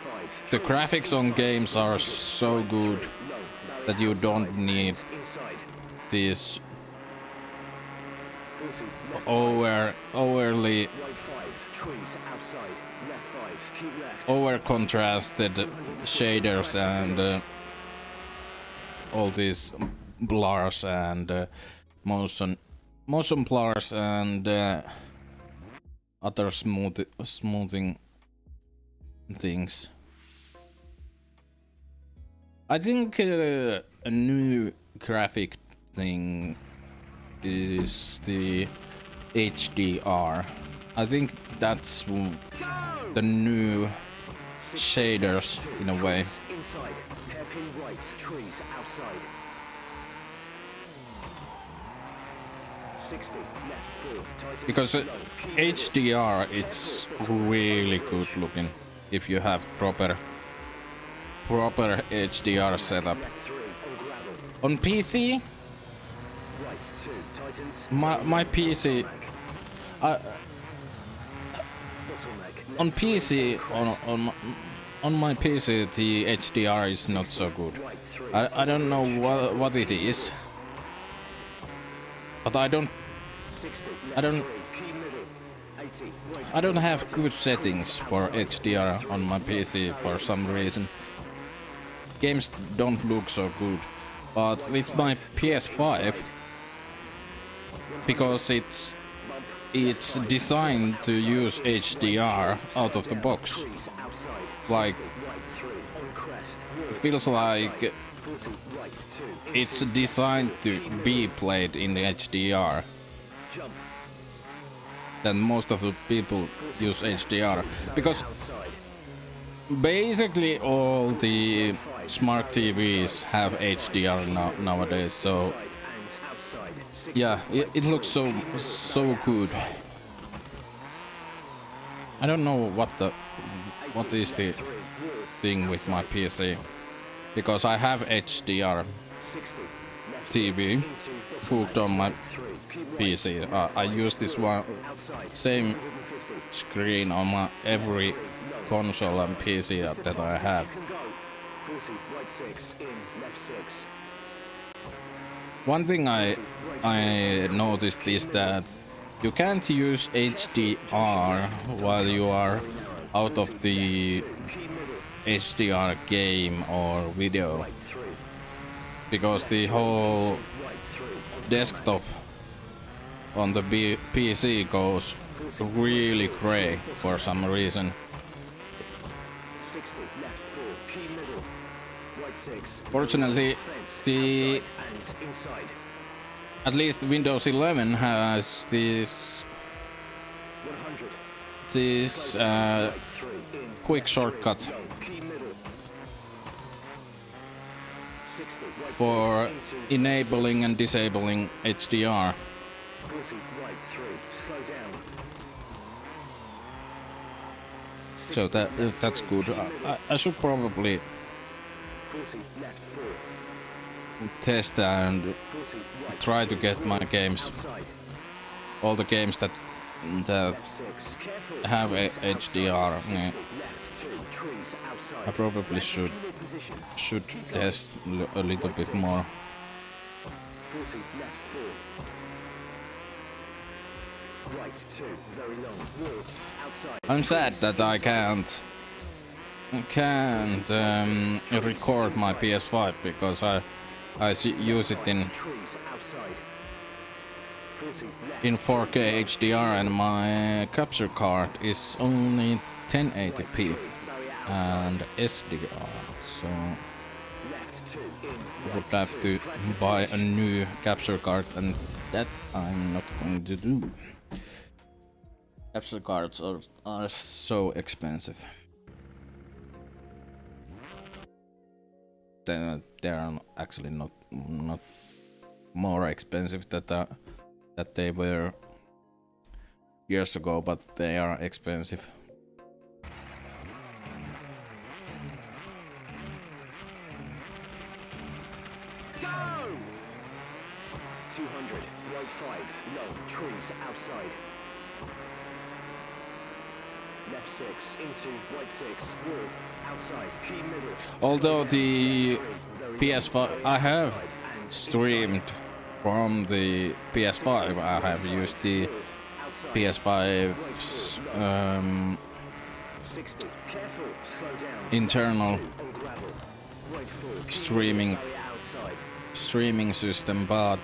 5. the graphics on games are so good Low. Barrier that you don't outside. need Inside. this 40 left overly right 5. Trees outside. Left 5. Keep left. over contrasted shaders and all these blurs and motion blurs and other smoothing things. I think a new graphic thing is the HDR. I think that's the new shaders in a way. Inside. Hairpin right. Trees outside. 60 left 4. Tighten. Because low. Key middle. HDR, it's really good looking if you have proper HDR setup. Left 3 on gravel. On PC, Right 2. Tightens. my PC, Bottleneck. on PC on my PC the HDR is not so good. I don't know what it is, but I don't have good settings for HDR on my PC for some reason. Games don't look so good, but with my PS5, because it's designed to use HDR out of the box, like it feels like it's designed to be played in HDR. Then most of the people use HDR because basically all the smart TVs have HDR nowadays. So yeah, it looks so good. I don't know what is the thing with my PC, because I have HDR TV hooked on my PC. I use this one same screen on my every console and PC that I have. One thing I noticed is that you can't use HDR while you are out of the HDR game or video, because the whole desktop on the PC goes really gray for some reason. Fortunately, at least Windows 11 has this quick shortcut for enabling and disabling HDR. So that's good. I should probably test and try to get my games, all the games that have HDR. Yeah. I probably should test a little bit more. I'm sad that I can't record my PS5 because I use it in 4K HDR and my capture card is only 1080p and SDR, so I would have to buy a new capture card, and that I'm not going to do. Capture cards are so expensive. They are actually not more expensive that they were years ago, but they are expensive. Go! 200, right 5, low, trees outside. Left 6, into right 6, wall, outside, key middle. Although the PS5, I have streamed from the PS5, I have used the PS5's internal streaming system, but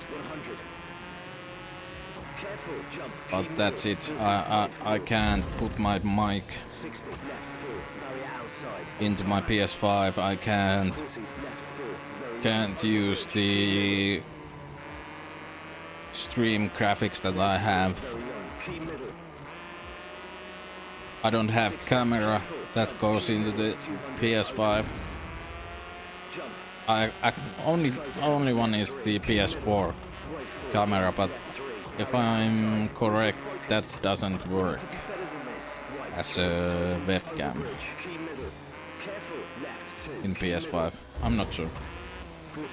that's it. I can't put my mic into my PS5. I can't use the stream graphics that I have. I don't have camera that goes into the PS5. Only one is the PS4 camera, but if I'm correct, that doesn't work as a webcam in PS5. I'm not sure. 40,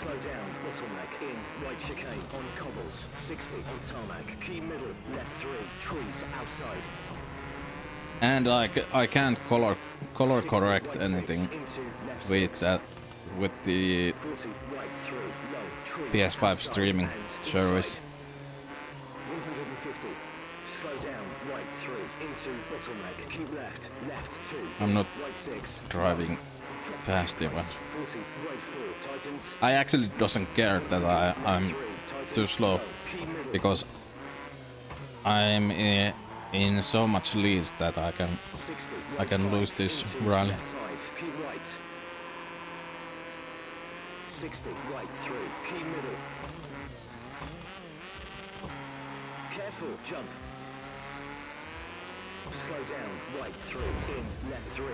slow down, bottleneck in, right chicane on cobbles, 60 on tarmac, key middle, left 3, trees outside. And I can't color correct anything with that, with the PS5 streaming service. 150. Slow down, right 3, into bottleneck, keep left, left 2. I'm not right 6. driving fast even. 40, right 4, tightens. I actually doesn't care that I'm too slow, because I'm in so much lead that I can lose this rally. 5, keep right. 60, right 3, keep middle. Careful, jump. Slow down, right 3, in, left 3.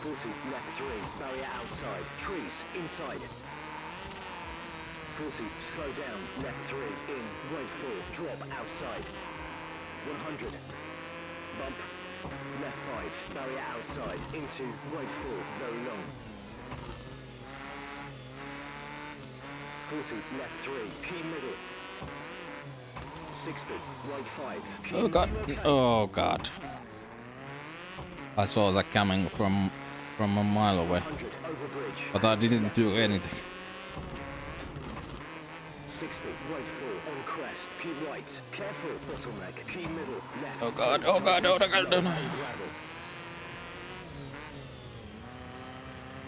40, left 3, barrier outside, trees, inside. 40, slow down, left 3, in, right 4, drop outside. 100, bump, left 5, barrier outside, into, right 4, very long. 40, left 3, key middle. 60, right 5, key Oh god, middle. oh god. I saw that coming from a mile away, 100, over bridge. but I didn't do anything. 60, right 4, on crest, key right. Careful, bottleneck, key middle, left. Oh god, oh god, oh god, oh god.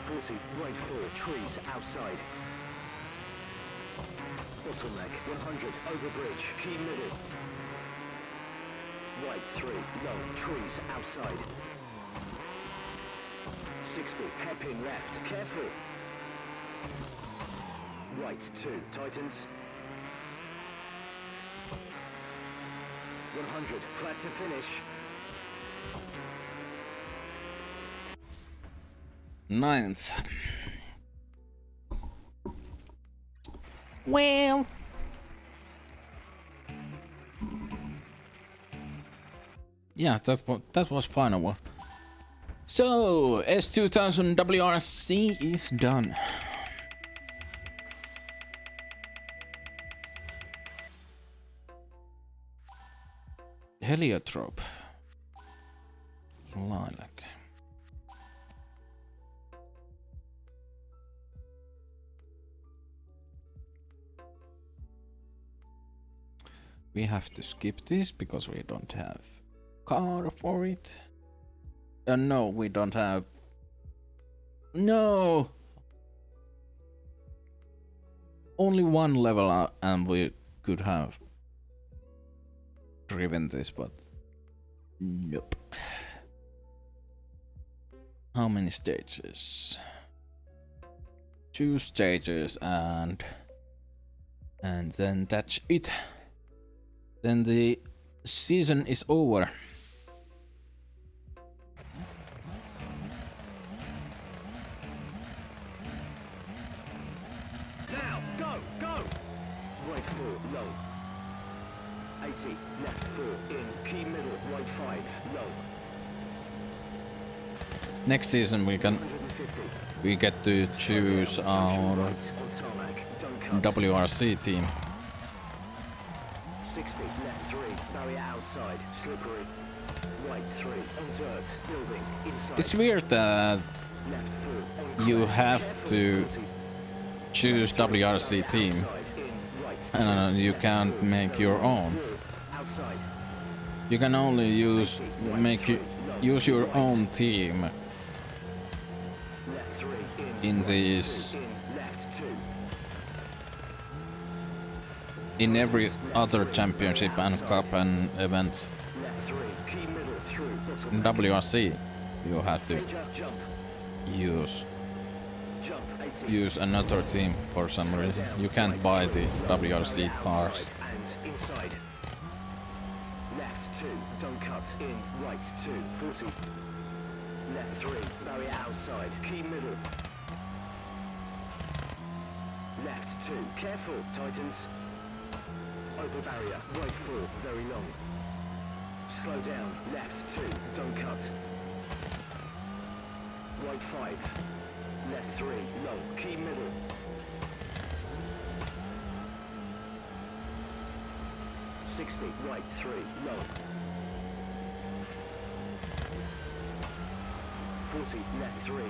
40, right 4, trees outside. Bottleneck, 100, over bridge, key middle. Right 3, long, trees outside. 60, hairpin left, careful. Right 2, tightens. 100, flat to finish. Ninth. Well. Yeah, that was final. So S2000 WRC is done. Heliotrope. Lilac. We have to skip this because we don't have car for it. No, we don't have. No! Only one level up and we could have driven this, but nope. How many stages? 2 stages and then that's it. Then the season is over. Now, go, go! Right 4, low. 80, left 4, in, key middle, right 5, low. Next season we get to choose our WRC team. 60, left 3, barrier outside, slippery. Right 3, on dirt, building, inside. It's weird that Left 4, on you crest, have careful, to 40. choose WRC team Outside, in, right, and you can't make your own. outside. You can only use your own team Left 3, in these, in, left 2. in every other championship and cup and event. Left 3, key middle, through, In bottom. WRC you have to Major, jump, jump, 80. use another team for some reason. You can't buy the WRC cars. And inside. Left 2, don't cut, in, right 2, 40. Left 3, barrier outside, key middle. Left 2, careful, tightens. Over barrier, right 4, very long. Slow down, left 2, don't cut. Right 5, left 3, long, key middle. '60, right 3, long. 40, left 3.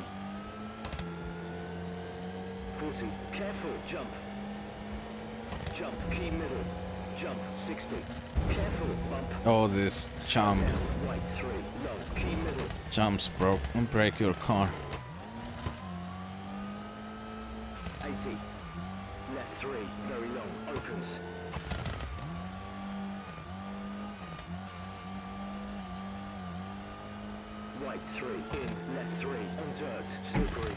40, careful, jump. Jump, key middle. Jump, 60. Careful, bump. Oh, this jump. Down, right 3, low, key middle. Jumps break your car. 80. Left 3, very long, opens. Right 3, in, left 3, on dirt, slippery.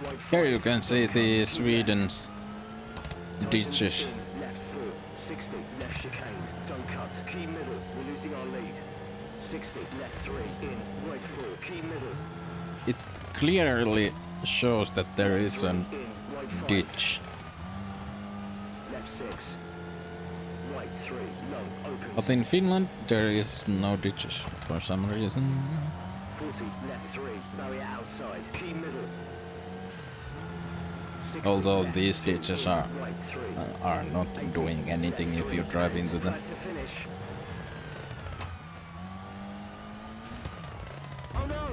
Right 5, Here you can see the Sweden's ditches. in, left 4, 60, left chicane, don't cut, key middle, we're losing our lead. 60, left 3, in, right 4, key middle. It clearly shows that there is Three, a in, right 5, ditch. left 6. Right 3, low, opens. But in Finland there is no ditches for some reason. 40, left 3, barrier outside, key middle. 60, Although left these 2, ditches in, are right 3. not 80, doing anything left if 3, you drive and into them. try to finish. Oh no!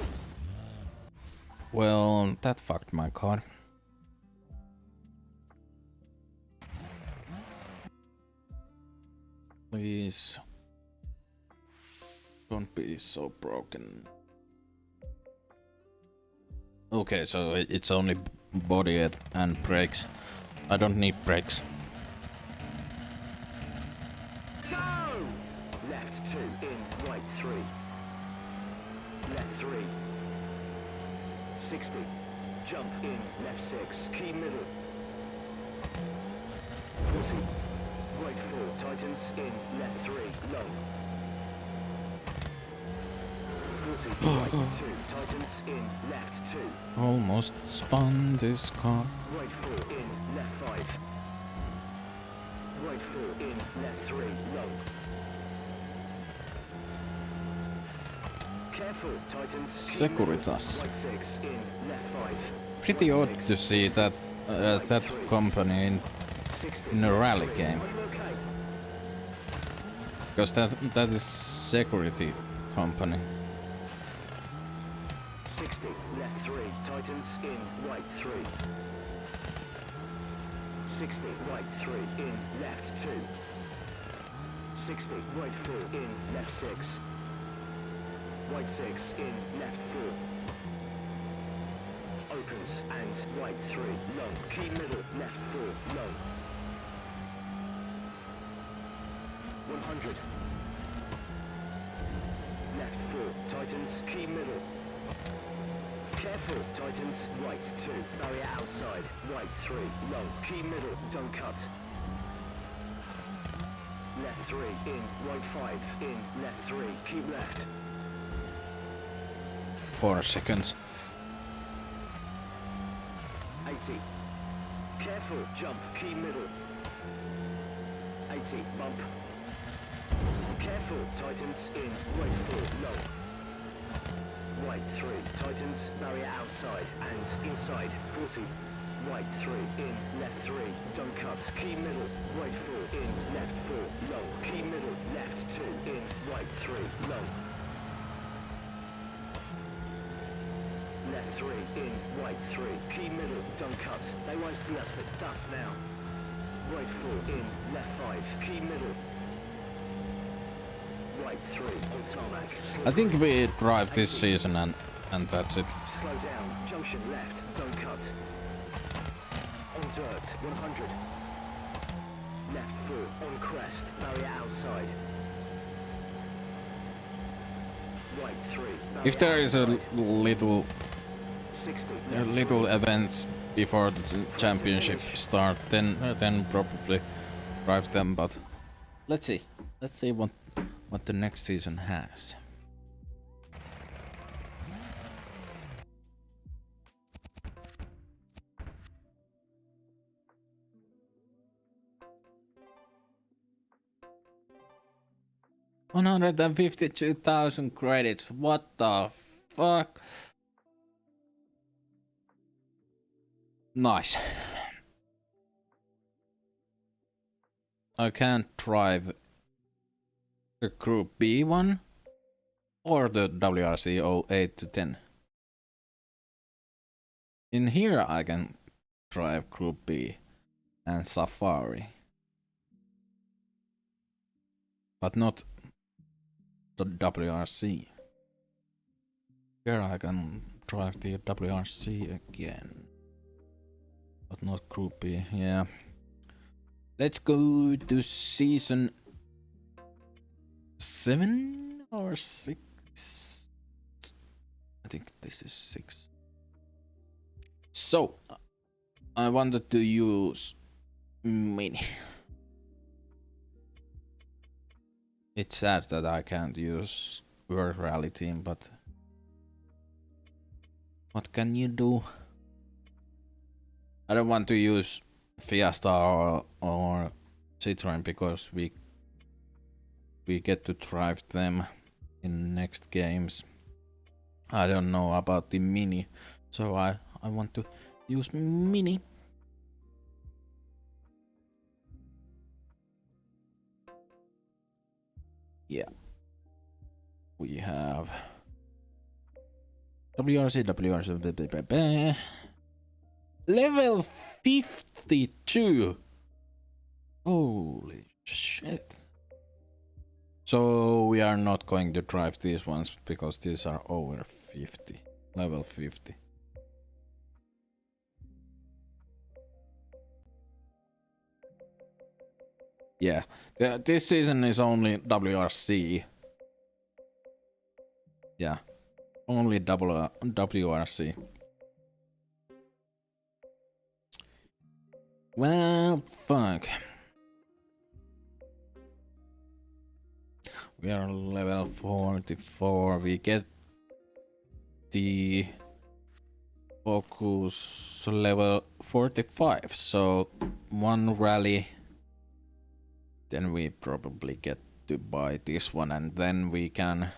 Well, that fucked my car. Please don't be so broken. Okay, so it's only body and brakes. I don't need brakes. Go! Left 2, in, right 3. Left 3. 60. Jump in, left 6. Key middle. 40. Right 4. Tightens in, left 3. Long. 40. Right 2. Tightens in, left 2. Almost spun this car. Right 4 in, left 5. Right 4 in, left 3. Long. Careful, tightens. Securitas. Right 6 in, left 5. Pretty Right odd 6, to see that that three. company 60, in a rally three. game. Are you okay? Because that is security company. 60, left 3. Tightens in, right 3. 60, right 3 in, left 2. 60, right 4 in, left 6. Right 6 in, left 4. Opens and right 3, long. Key middle, left 4, long. 100. Left 4, tightens, key middle. Careful, tightens, right 2, barrier outside, right 3, long. Key middle, don't cut. Left 3, in, right 5, in, left 3, keep left. 4 seconds. 80. Careful, jump, key middle. 80, bump. Careful, tightens, in, right 4, low. Right 3, tightens, barrier outside, and inside, 40. Right 3, in, left 3, don't cut, key middle. Right 4, in, left 4, low. Key middle, left 2, in, right 3, low. Left 3, in, right 3, key middle, don't cut. They won't see us but dust now. Right 4, in, left 5, key middle. Right 3, on tarmac. I think we drive this season and that's it. Slow down, junction left, don't cut. On dirt, 100. Left 4, on crest, barrier outside. Right 3, barrier If there is a outside. little 60, a left little 3. events before the championship start, then probably drive them. But let's see what the next season has. $152,000 credits. What the fuck? Nice. I can't drive the Group B one, or the WRC 08 to 10. In here I can drive Group B and Safari, but not the WRC. Here I can drive the WRC again, but not Group B. Yeah. Let's go to season 7 or 6. I think this is 6. So I wanted to use mini. It's sad that I can't use World Rally Team, but what can you do? I don't want to use Fiesta or Citroen because we get to drive them in next games. I don't know about the mini, so I want to use mini. Yeah. We have WRC, level 52. Holy shit. So we are not going to drive these ones because these are over 50. Level 50. Yeah, this season is only WRC. Yeah, only WRC. Well, fuck. We are level 44. We get the focus level 45. So one rally. Then we probably get to buy this one, and then we can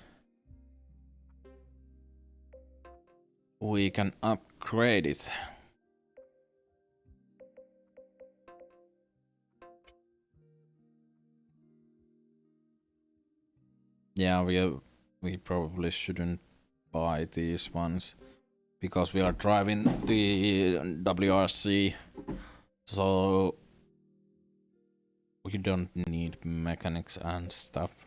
upgrade it. Yeah, we probably shouldn't buy these ones because we are driving the WRC, so we don't need mechanics and stuff.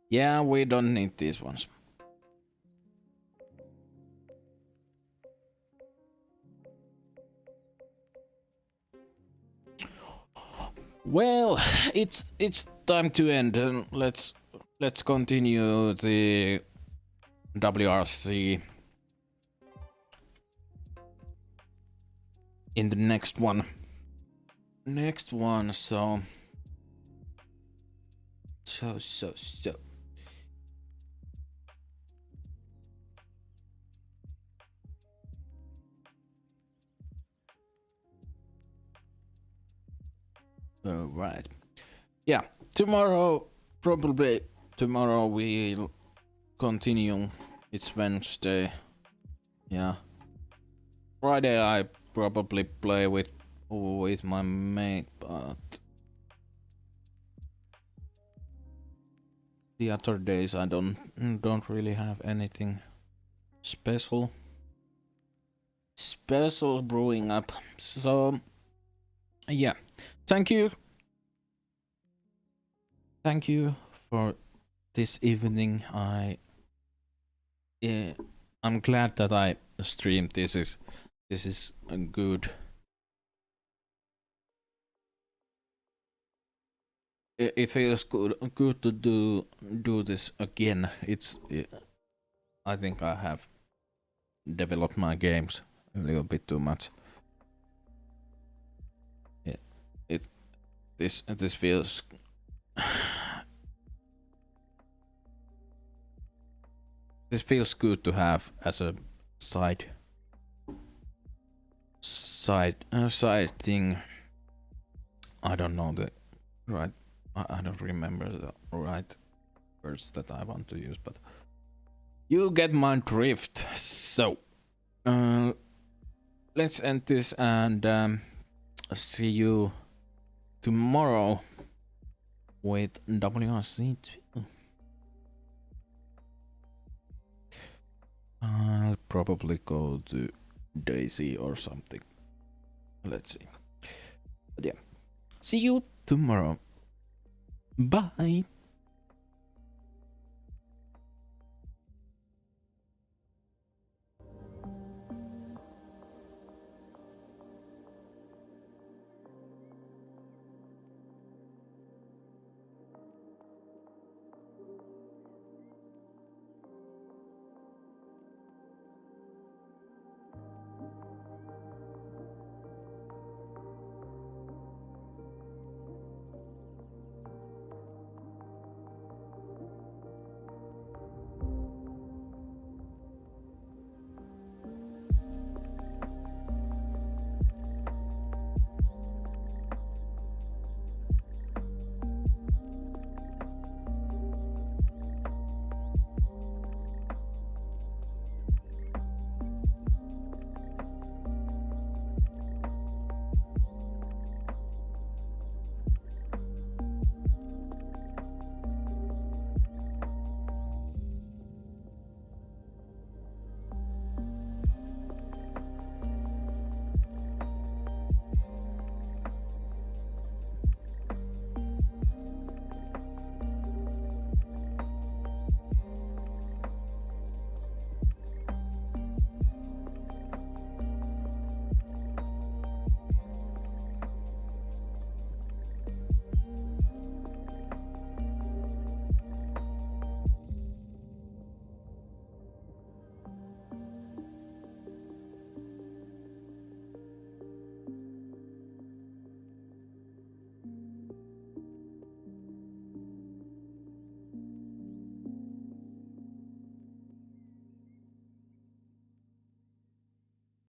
Yeah, we don't need these ones. Well, it's time to end. Let's continue the WRC in the next one. So. Alright. Yeah, probably tomorrow we'll continue. It's Wednesday. Yeah. Friday I probably play with my mate, but the other days I don't really have anything special brewing up. So yeah, thank you for this evening. I'm glad that I streamed. This is a good. It feels good to do this again. I think I have developed my games a little bit too much. This feels this feels good to have as a side thing. I don't know the right. I don't remember the right words that I want to use, but you get my drift. So let's end this and see you tomorrow with WRC 2. I'll probably go to Daisy or something. Let's see. But yeah, see you tomorrow. Bye.